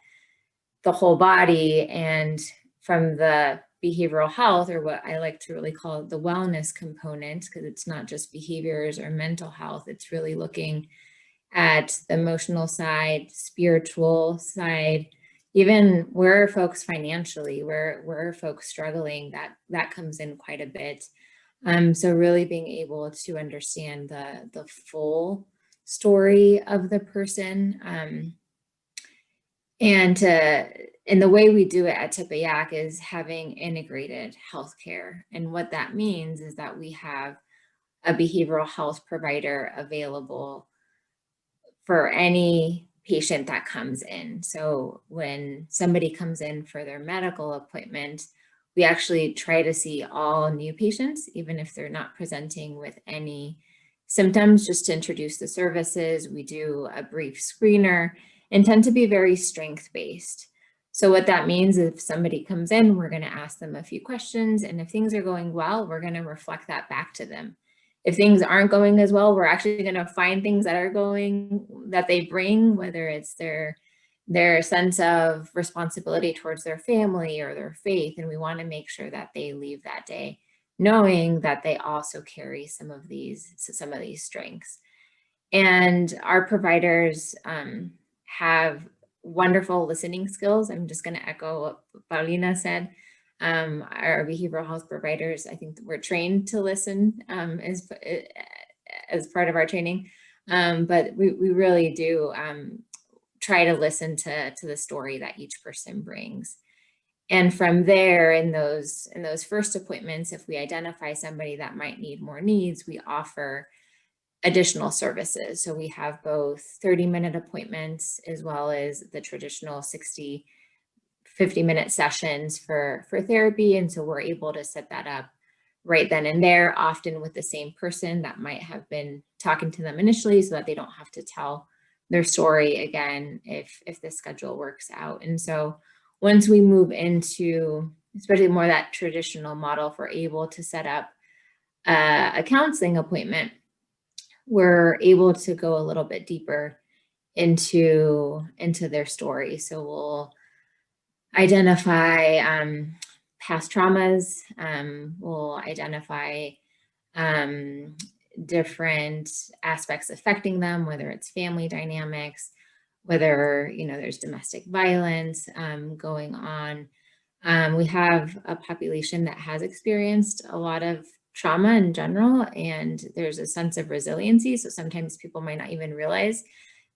the whole body, and from the behavioral health, or what I like to really call the wellness component, because it's not just behaviors or mental health, it's really looking at the emotional side, spiritual side, even where are folks financially, where are folks struggling, that comes in quite a bit. So really being able to understand the full story of the person, and the way we do it at Tepeyac is having integrated healthcare. And what that means is that we have a behavioral health provider available for any patient that comes in. So when somebody comes in for their medical appointment, we actually try to see all new patients, even if they're not presenting with any symptoms, just to introduce the services. We do a brief screener and tend to be very strength-based. So what that means is if somebody comes in, we're going to ask them a few questions, and if things are going well, we're going to reflect that back to them. If things aren't going as well, we're actually going to find things that they bring, whether it's their sense of responsibility towards their family or their faith, and we want to make sure that they leave that day knowing that they also carry some of these strengths. And our providers have wonderful listening skills. I'm just going to echo what Paulina said. Our behavioral health providers, I think we're trained to listen as part of our training, but we really do try to listen to the story that each person brings. And from there, in those first appointments, if we identify somebody that might need more needs, we offer additional services. So we have both 30-minute appointments as well as the traditional 50-minute sessions for therapy. And so we're able to set that up right then and there, often with the same person that might have been talking to them initially, so that they don't have to tell their story again if the schedule works out. And so once we move into, especially more that traditional model, if we're able to set up a counseling appointment, we're able to go a little bit deeper into their story. So we'll identify past traumas, we'll identify different aspects affecting them, whether it's family dynamics, whether, you know, there's domestic violence going on. We have a population that has experienced a lot of trauma in general, and there's a sense of resiliency. So sometimes people might not even realize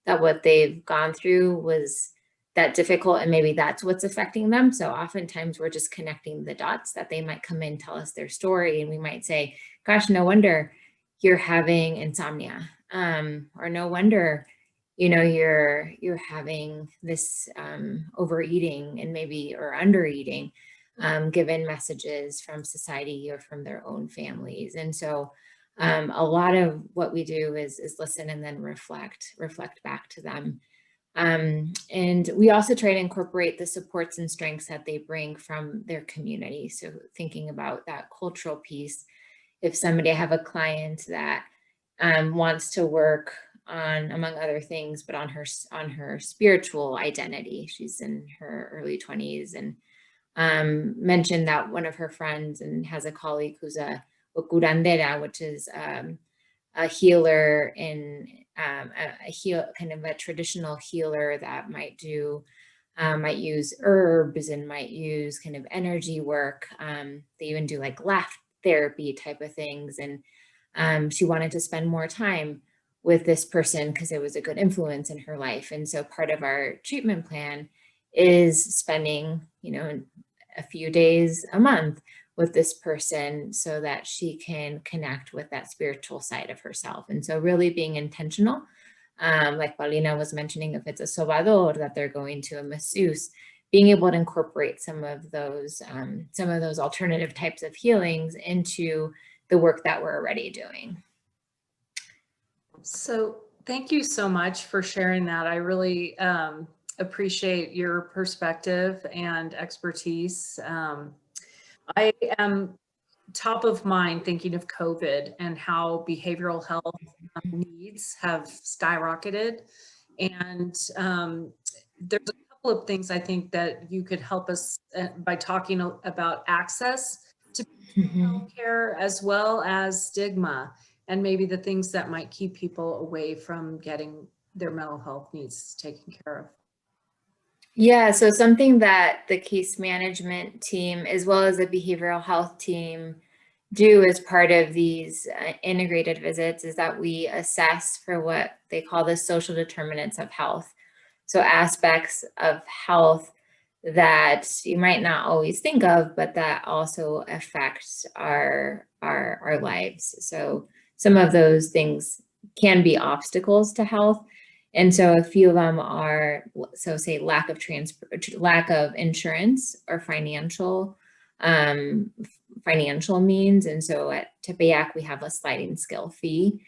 that what they've gone through was that difficult, and maybe that's what's affecting them. So oftentimes we're just connecting the dots, that they might come in, tell us their story, and we might say, gosh, no wonder you're having insomnia, or no wonder, you know, you're having this overeating and maybe, or undereating, given messages from society or from their own families. And so a lot of what we do is listen and then reflect back to them. And we also try to incorporate the supports and strengths that they bring from their community. So thinking about that cultural piece, if somebody, I have a client that wants to work on, among other things, but on her spiritual identity. She's in her early 20s, and mentioned that one of her friends and has a colleague who's a curandera, which is a healer in kind of a traditional healer that might use herbs and might use kind of energy work. They even do like laugh therapy type of things. And she wanted to spend more time with this person because it was a good influence in her life. And so part of our treatment plan is spending, you know, a few days a month with this person so that she can connect with that spiritual side of herself. And so really being intentional, like Paulina was mentioning, if it's a sobador, that they're going to a masseuse, being able to incorporate some of those alternative types of healings into the work that we're already doing. So thank you so much for sharing that. I really appreciate your perspective and expertise. I am top of mind thinking of COVID and how behavioral health needs have skyrocketed. And there's a couple of things I think that you could help us by talking about access to healthcare, as well as stigma, and maybe the things that might keep people away from getting their mental health needs taken care of. Yeah, so something that the case management team, as well as the behavioral health team, do as part of these integrated visits is that we assess for what they call the social determinants of health. So aspects of health that you might not always think of, but that also affect our lives. So some of those things can be obstacles to health. And so a few of them are, so say lack of insurance or financial means. And so at Tepeyac, we have a sliding scale fee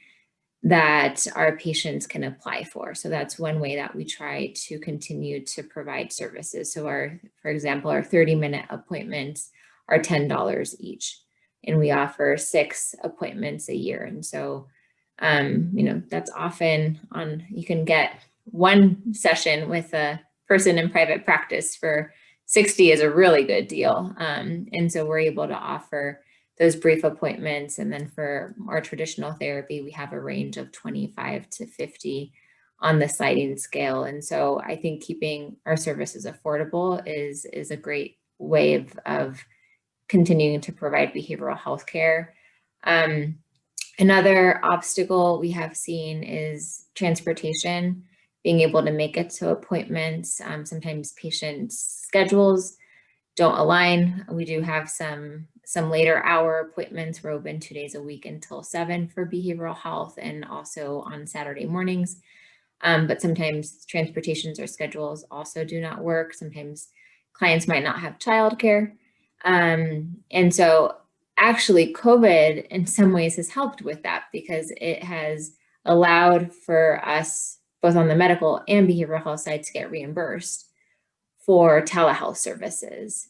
that our patients can apply for. So that's one way that we try to continue to provide services. So for example, our 30-minute appointments are $10 each, and we offer 6 appointments a year. And so, you know, that's often you can get one session with a person in private practice for $60 is a really good deal. And so we're able to offer those brief appointments. And then for our traditional therapy, we have a range of 25 to 50 on the sliding scale. And so I think keeping our services affordable is a great way of continuing to provide behavioral health care. Another obstacle we have seen is transportation, being able to make it to appointments. Sometimes patients' schedules don't align. We do have some later hour appointments. We're open 2 days a week until 7 for behavioral health, and also on Saturday mornings. But sometimes transportations or schedules also do not work. Sometimes clients might not have childcare. And so actually, COVID in some ways has helped with that, because it has allowed for us, both on the medical and behavioral health side, to get reimbursed for telehealth services.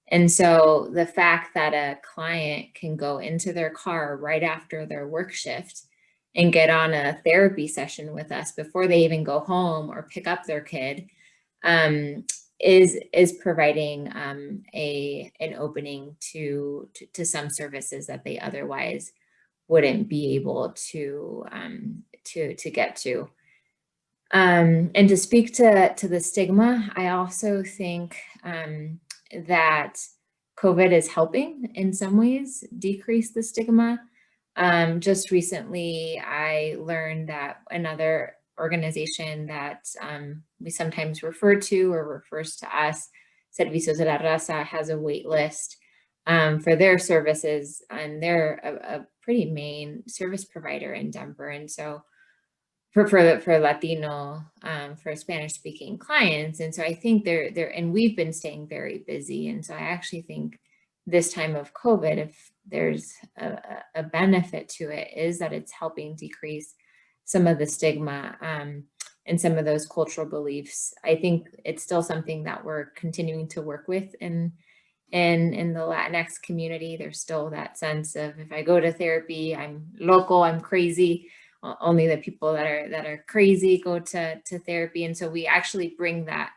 And so the fact that a client can go into their car right after their work shift and get on a therapy session with us before they even go home or pick up their kid is providing an opening to some services that they otherwise wouldn't be able to get to. And to speak to the stigma, I also think that COVID is helping in some ways decrease the stigma. Just recently, I learned that another organization that we sometimes refer to or refers to us, Servicios de la Raza, has a wait list for their services, and they're a pretty main service provider in Denver. And so for Latino, for Spanish speaking clients. And so I think and we've been staying very busy. And so I actually think this time of COVID, if there's a benefit to it, is that it's helping decrease some of the stigma and some of those cultural beliefs. I think it's still something that we're continuing to work with in the Latinx community. There's still that sense of, if I go to therapy, I'm local, I'm crazy. Only the people that are crazy go to therapy. And so we actually bring that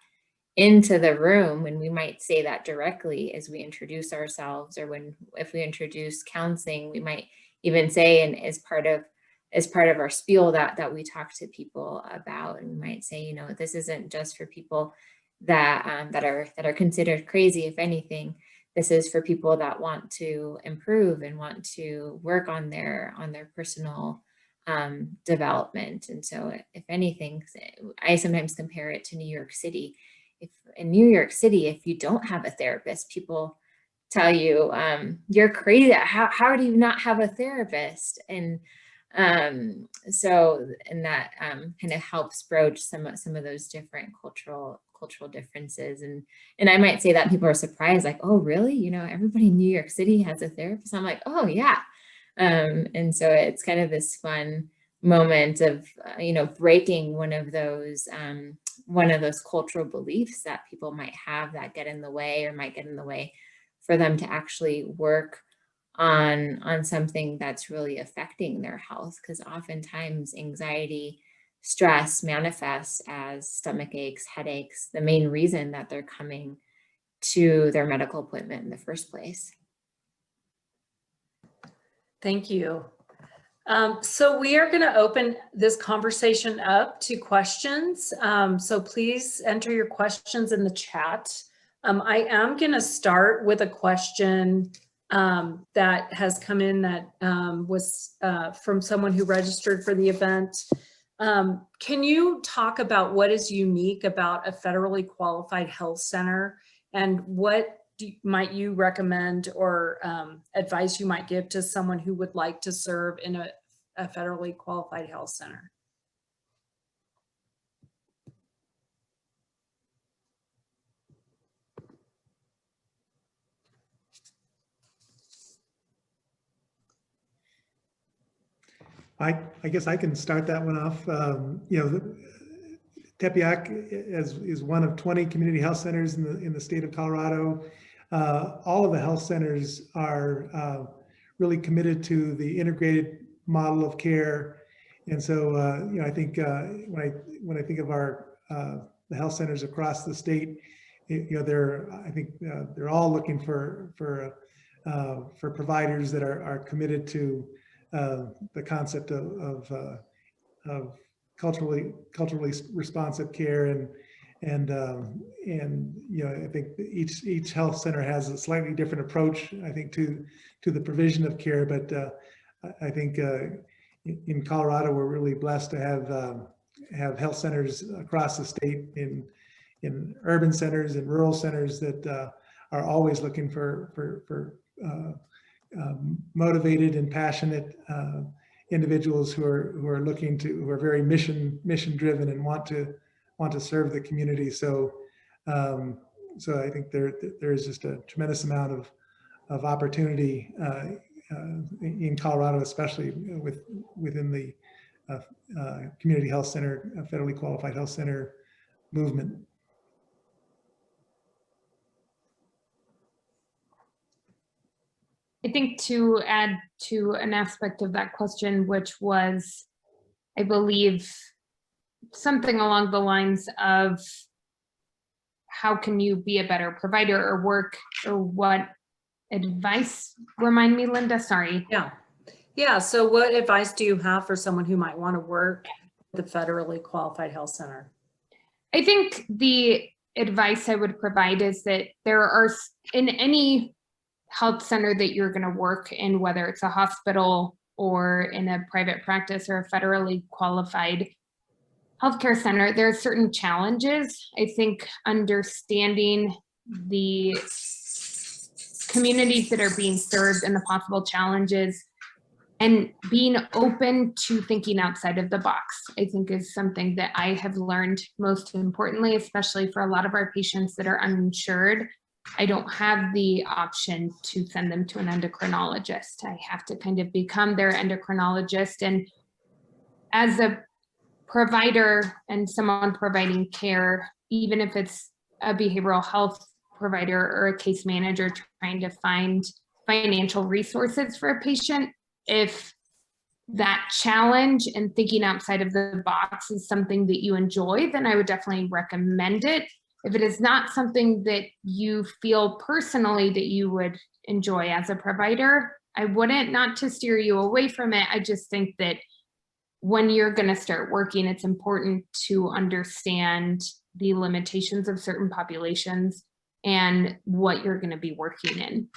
into the room, and we might say that directly as we introduce ourselves, or if we introduce counseling, we might even say, and as part of our spiel that we talk to people about, and we might say, you know, this isn't just for people that are considered crazy. If anything, this is for people that want to improve and want to work on their personal development. And so if anything, I sometimes compare it to New York City. If in New York City, if you don't have a therapist, people tell you, you're crazy. How do you not have a therapist? And so that kind of helps broach some of those different cultural differences. And I might say that people are surprised, like, oh, really? You know, everybody in New York City has a therapist. I'm like, oh, yeah. And so it's kind of this fun moment of, breaking one of those cultural beliefs that people might have that get in the way for them to actually work on something that's really affecting their health. Because oftentimes anxiety, stress manifests as stomach aches, headaches, the main reason that they're coming to their medical appointment in the first place. Thank you. So we are going to open this conversation up to questions. So please enter your questions in the chat. I am going to start with a question that has come in that was from someone who registered for the event. Can you talk about what is unique about a federally qualified health center, and what might you recommend or advice you might give to someone who would like to serve in a federally qualified health center? I guess I can start that one off. Tepiac is one of 20 community health centers in the state of Colorado. All of the health centers are really committed to the integrated model of care, and so I think when I think of the health centers across the state, they're all looking for providers that are committed to the concept of culturally responsive care, and I think each health center has a slightly different approach, I think, to the provision of care. But I think in Colorado, we're really blessed to have health centers across the state, in urban centers and rural centers that are always looking for motivated and passionate individuals who are very mission driven and want to serve the community. So I think there is just a tremendous amount opportunity in Colorado, especially within the community health center, federally qualified health center movement. I think to add to an aspect of that question, which was, I believe, something along the lines of how can you be a better provider or work, or what advice, remind me, Linda, sorry. Yeah, so what advice do you have for someone who might want to work at the federally qualified health center? I think the advice I would provide is that there are, in any health center that you're going to work in, whether it's a hospital or in a private practice or a federally qualified healthcare center, there are certain challenges. I think understanding the communities that are being served and the possible challenges, and being open to thinking outside of the box, I think is something that I have learned most importantly, especially for a lot of our patients that are uninsured. I don't have the option to send them to an endocrinologist. I have to kind of become their endocrinologist. And as a provider and someone providing care, even if it's a behavioral health provider or a case manager trying to find financial resources for a patient, if that challenge and thinking outside of the box is something that you enjoy, then I would definitely recommend it. If it is not something that you feel personally that you would enjoy as a provider, I wouldn't, not to steer you away from it. I just think that when you're going to start working, it's important to understand the limitations of certain populations and what you're going to be working in.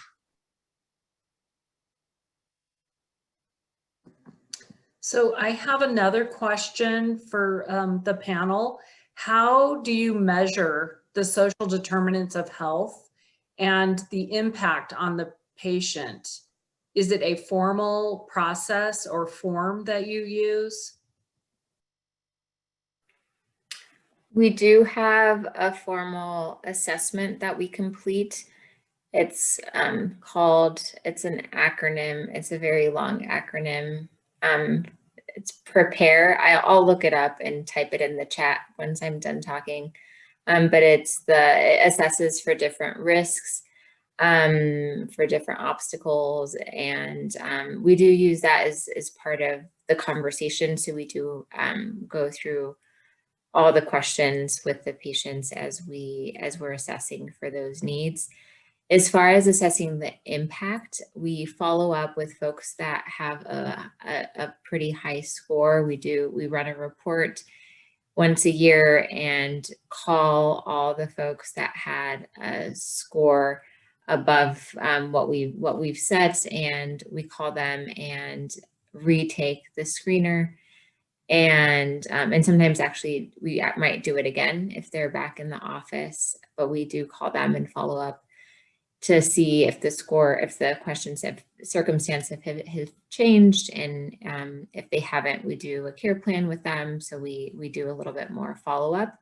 So I have another question for the panel. How do you measure the social determinants of health and the impact on the patient? Is it a formal process or form that you use? We do have a formal assessment that we complete. It's it's an acronym. It's a very long acronym. It's PREPARE. I'll look it up and type it in the chat once I'm done talking. But it assesses for different risks, for different obstacles. And we do use that as part of the conversation. So we do go through all the questions with the patients as we're assessing for those needs. As far as assessing the impact, we follow up with folks that have a pretty high score. We run a report once a year and call all the folks that had a score above what we've set, and we call them and retake the screener. And sometimes actually we might do it again if they're back in the office, but we do call them and follow up to see if the questions have circumstances have changed, and if they haven't, we do a care plan with them. So we do a little bit more follow up.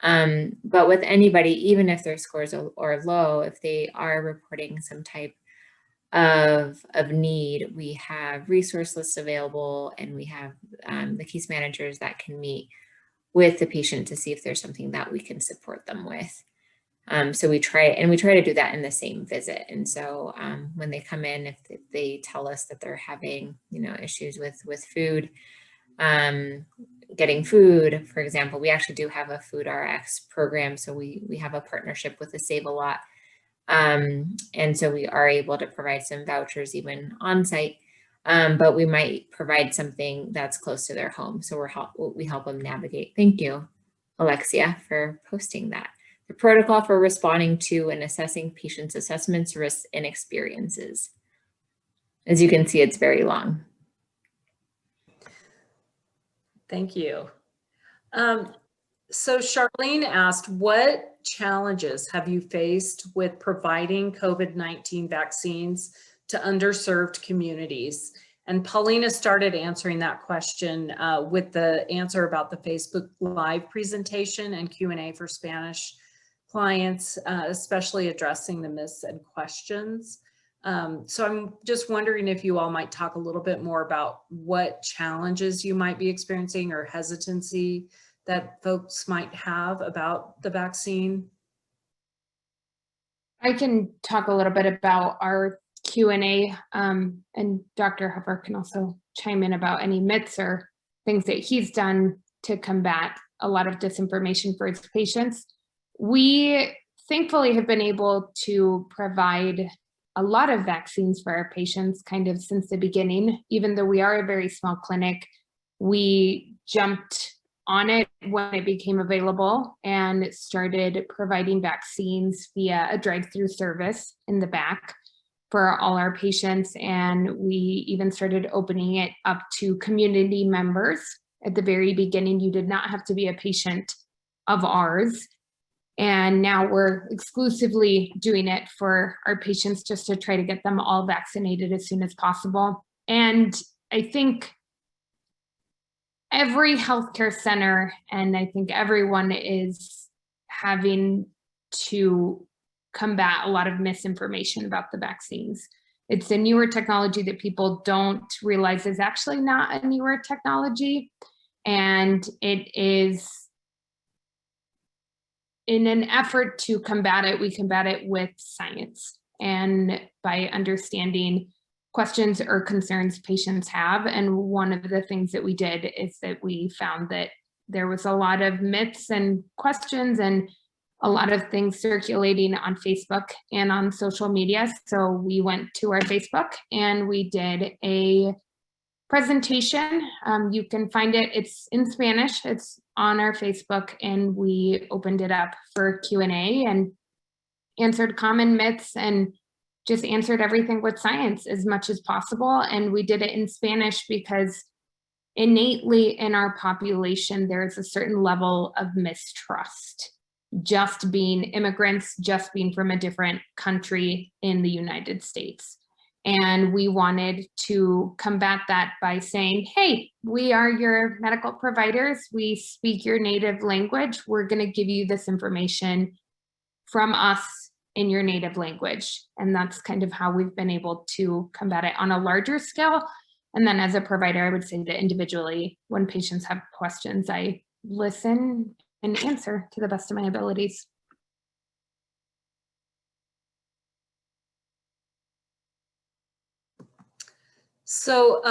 But with anybody, even if their scores are low, if they are reporting some type of need, we have resource lists available, and we have the case managers that can meet with the patient to see if there's something that we can support them with. So we try to do that in the same visit. And so when they come in, if they tell us that they're having, issues with food, getting food, for example, we actually do have a food RX program. So we have a partnership with the Save a Lot. And so we are able to provide some vouchers even on site, but we might provide something that's close to their home. So we help them navigate. Thank you, Alexia, for posting that. The protocol for responding to and assessing patients' assessments, risks, and experiences. As you can see, it's very long. Thank you. So Charlene asked, what challenges have you faced with providing COVID-19 vaccines to underserved communities? And Paulina started answering that question with the answer about the Facebook Live presentation and Q&A for Spanish clients, especially addressing the myths and questions. So I'm just wondering if you all might talk a little bit more about what challenges you might be experiencing or hesitancy that folks might have about the vaccine. I can talk a little bit about our Q&A, and Dr. Huffer can also chime in about any myths or things that he's done to combat a lot of disinformation for his patients. We thankfully have been able to provide a lot of vaccines for our patients kind of since the beginning. Even though we are a very small clinic, we jumped on it when it became available and started providing vaccines via a drive-through service in the back for all our patients. And we even started opening it up to community members. At the very beginning, you did not have to be a patient of ours. And now we're exclusively doing it for our patients just to try to get them all vaccinated as soon as possible. And I think every healthcare center, and I think everyone is having to combat a lot of misinformation about the vaccines. It's a newer technology that people don't realize is actually not a newer technology. And it is, in an effort to combat it, we combat it with science and by understanding questions or concerns patients have. And one of the things that we did is that we found that there was a lot of myths and questions and a lot of things circulating on Facebook and on social media. So we went to our Facebook and we did a presentation. You can find it, it's in Spanish, it's on our Facebook, and we opened it up for Q&A and answered common myths and just answered everything with science as much as possible. And we did it in Spanish because innately in our population, there's a certain level of mistrust, just being immigrants, just being from a different country in the United States. And we wanted to combat that by saying, hey, we are your medical providers. We speak your native language. We're going to give you this information from us in your native language. And that's kind of how we've been able to combat it on a larger scale. And then as a provider, I would say that individually, when patients have questions, I listen and answer to the best of my abilities. So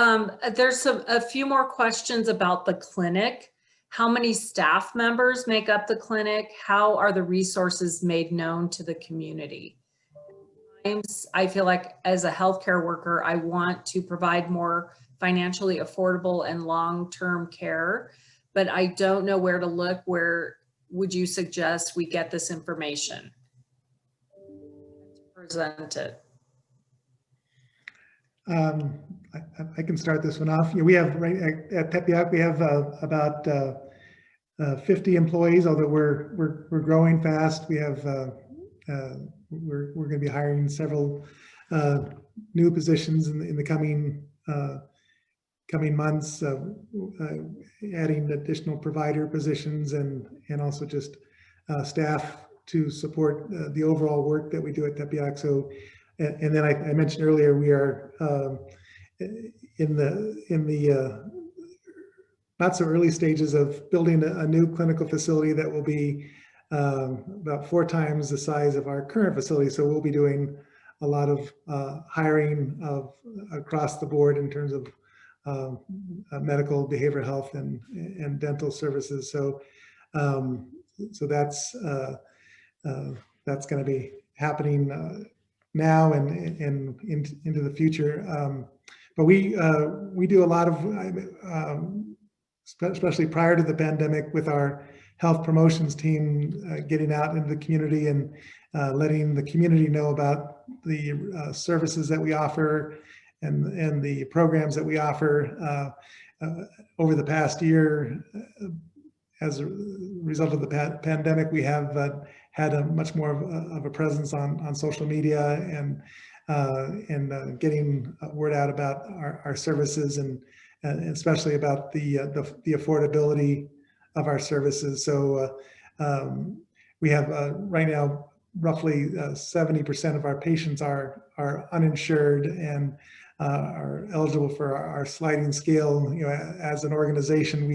there's a few more questions about the clinic. How many staff members make up the clinic? How are the resources made known to the community? I feel like as a healthcare worker, I want to provide more financially affordable and long-term care, but I don't know where to look. Where would you suggest we get this information? Present it. I can start this one off. We have right at Tepiac, we have about 50 employees, although we're growing fast. We have we're going to be hiring several new positions in the coming months, adding additional provider positions and also just staff to support the overall work that we do at Tepiac. So, and then I mentioned earlier, we are in the not so early stages of building a new clinical facility that will be about 4 times the size of our current facility. So we'll be doing a lot of hiring across the board in terms of medical, behavioral health, and dental services. So so that's going to be happening now and into the future. But we do a lot of, especially prior to the pandemic, with our health promotions team, getting out into the community and letting the community know about the services that we offer and the programs that we offer. Over the past year, as a result of the pandemic, we have had a much more of a presence on social media and getting word out about our services and especially about the affordability of our services. So we have right now roughly 70% of our patients are uninsured and are eligible for our sliding scale. You know, as an organization,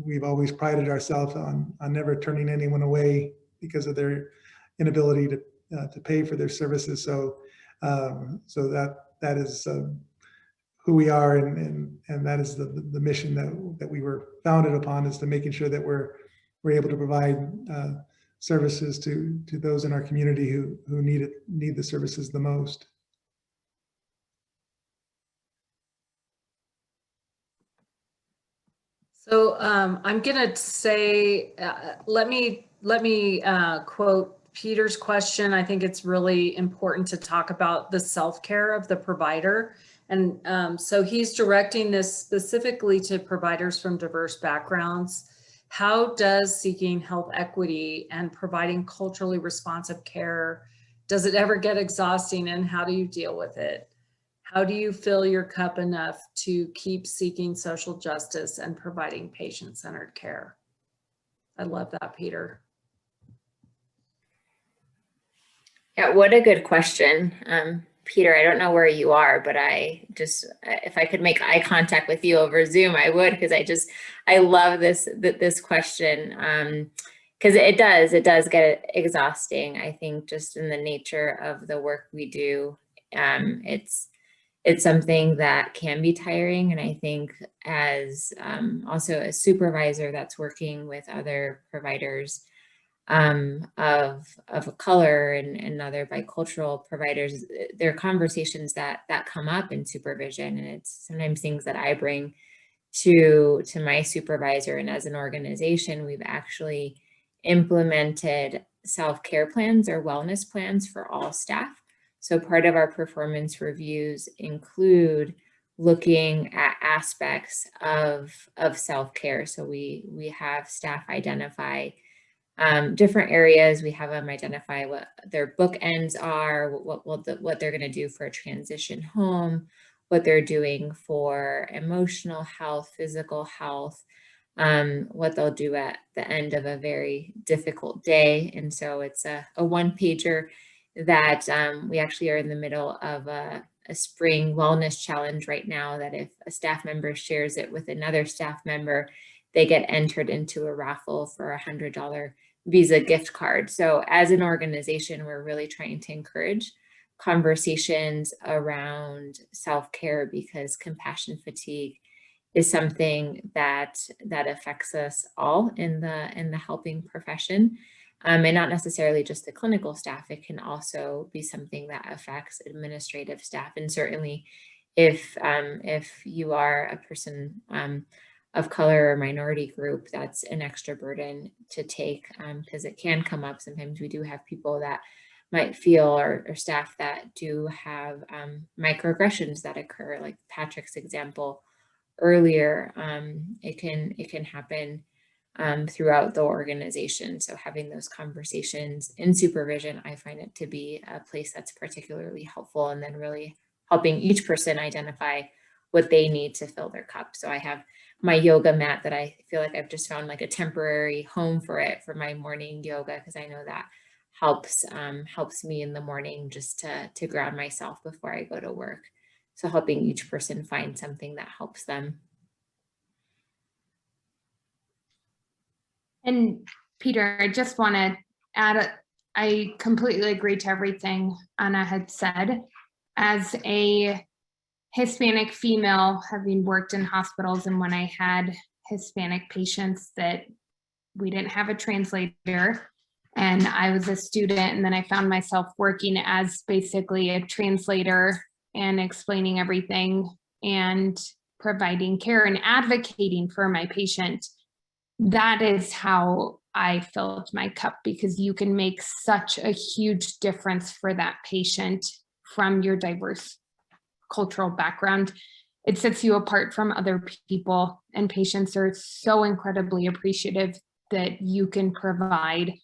we've always prided ourselves on never turning anyone away because of their inability to pay for their services. So that is who we are, and that is the mission that we were founded upon, is to making sure that we're able to provide services to those in our community who need the services the most. So I'm gonna say, let me quote Peter's question. I think it's really important to talk about the self-care of the provider. And so he's directing this specifically to providers from diverse backgrounds. How does seeking health equity and providing culturally responsive care, does it ever get exhausting, and how do you deal with it? How do you fill your cup enough to keep seeking social justice and providing patient-centered care? I love that, Peter. Yeah, what a good question. Peter, I don't know where you are, but if I could make eye contact with you over Zoom, I would, because I love this question. Because it does get exhausting. I think just in the nature of the work we do, it's something that can be tiring. And I think as also a supervisor that's working with other providers of color and other bicultural providers, there are conversations that come up in supervision, and it's sometimes things that I bring to my supervisor. And as an organization, we've actually implemented self-care plans or wellness plans for all staff. So part of our performance reviews include looking at aspects of self-care. So we have staff identify different areas. We have them identify what their bookends are, what they're going to do for a transition home, what they're doing for emotional health, physical health, what they'll do at the end of a very difficult day. And so it's a one-pager that we actually are in the middle of a spring wellness challenge right now, that if a staff member shares it with another staff member, they get entered into a raffle for $100 Visa gift card. So as an organization, we're really trying to encourage conversations around self-care, because compassion fatigue is something that affects us all in the helping profession, and not necessarily just the clinical staff. It can also be something that affects administrative staff, and certainly if you are a person of color or minority group, that's an extra burden to take, because it can come up. Sometimes we do have people that might feel, or staff that do have microaggressions that occur, like Patrick's example earlier. It can happen throughout the organization. So having those conversations in supervision, I find it to be a place that's particularly helpful, and then really helping each person identify what they need to fill their cup. So I have my yoga mat that I feel like I've just found like a temporary home for my morning yoga, because I know that helps me in the morning just to ground myself before I go to work. So helping each person find something that helps them. And Peter, I just want to add, I completely agree to everything Anna had said. As a Hispanic female, having worked in hospitals, and when I had Hispanic patients that we didn't have a translator, and I was a student, and then I found myself working as basically a translator and explaining everything and providing care and advocating for my patient. That is how I filled my cup, because you can make such a huge difference for that patient from your diverse cultural background. It sets you apart from other people, and patients are so incredibly appreciative that you can provide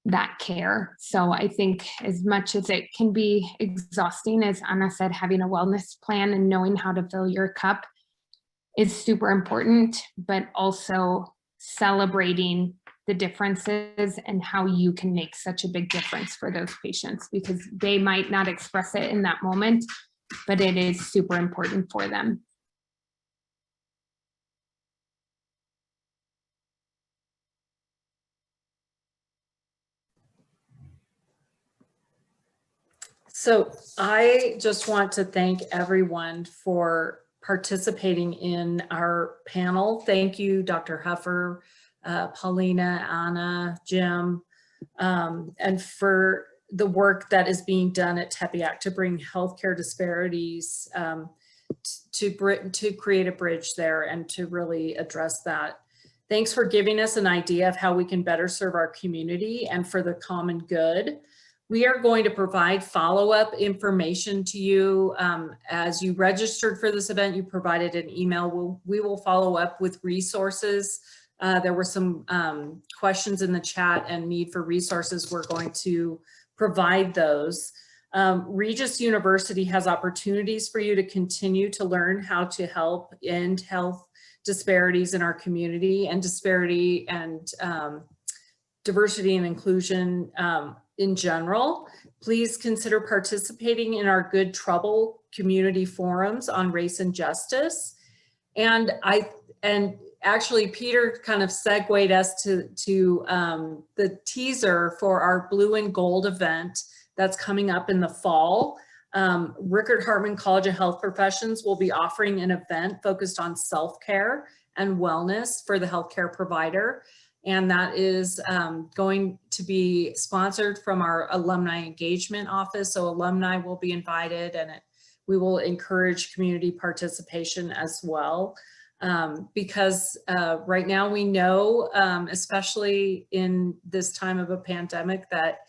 that care. So I think as much as it can be exhausting, as Anna said, having a wellness plan and knowing how to fill your cup is super important, but also celebrating the differences and how you can make such a big difference for those patients, because they might not express it in that moment, but it is super important for them. So I just want to thank everyone for participating in our panel. Thank you, Dr. Huffer, Paulina, Anna, Jim, and for the work that is being done at Tepiac to bring healthcare disparities to create a bridge there and to really address that. Thanks for giving us an idea of how we can better serve our community and for the common good. We are going to provide follow-up information to you. As you registered for this event, you provided an email. We will follow up with resources. There were some questions in the chat and need for resources. We're going to provide those. Regis University has opportunities for you to continue to learn how to help end health disparities in our community, and disparity and diversity and inclusion in general. Please consider participating in our Good Trouble community forums on race and justice. And actually Peter kind of segued us to the teaser for our Blue and Gold event that's coming up in the fall. Rueckert-Hartman College of Health Professions will be offering an event focused on self-care and wellness for the healthcare provider. And that is going to be sponsored from our alumni engagement office. So alumni will be invited, and we will encourage community participation as well. Because right now we know, especially in this time of a pandemic, that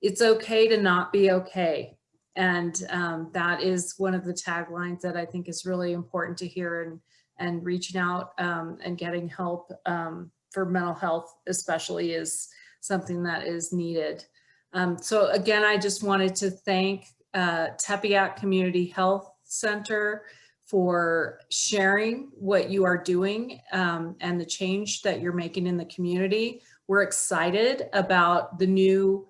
it's okay to not be okay. And that is one of the taglines that I think is really important to hear, and reaching out and getting help for mental health especially is something that is needed. So again, I just wanted to thank Tepeyac Community Health Center for sharing what you are doing and the change that you're making in the community. We're excited about the new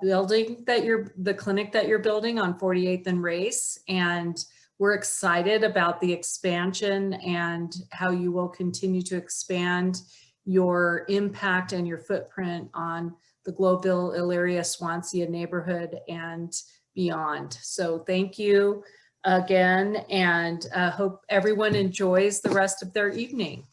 building that the clinic that you're building on 48th and Race, and we're excited about the expansion and how you will continue to expand your impact and your footprint on the Globeville, Elyria, Swansea neighborhood and beyond. So thank you again, and hope everyone enjoys the rest of their evening.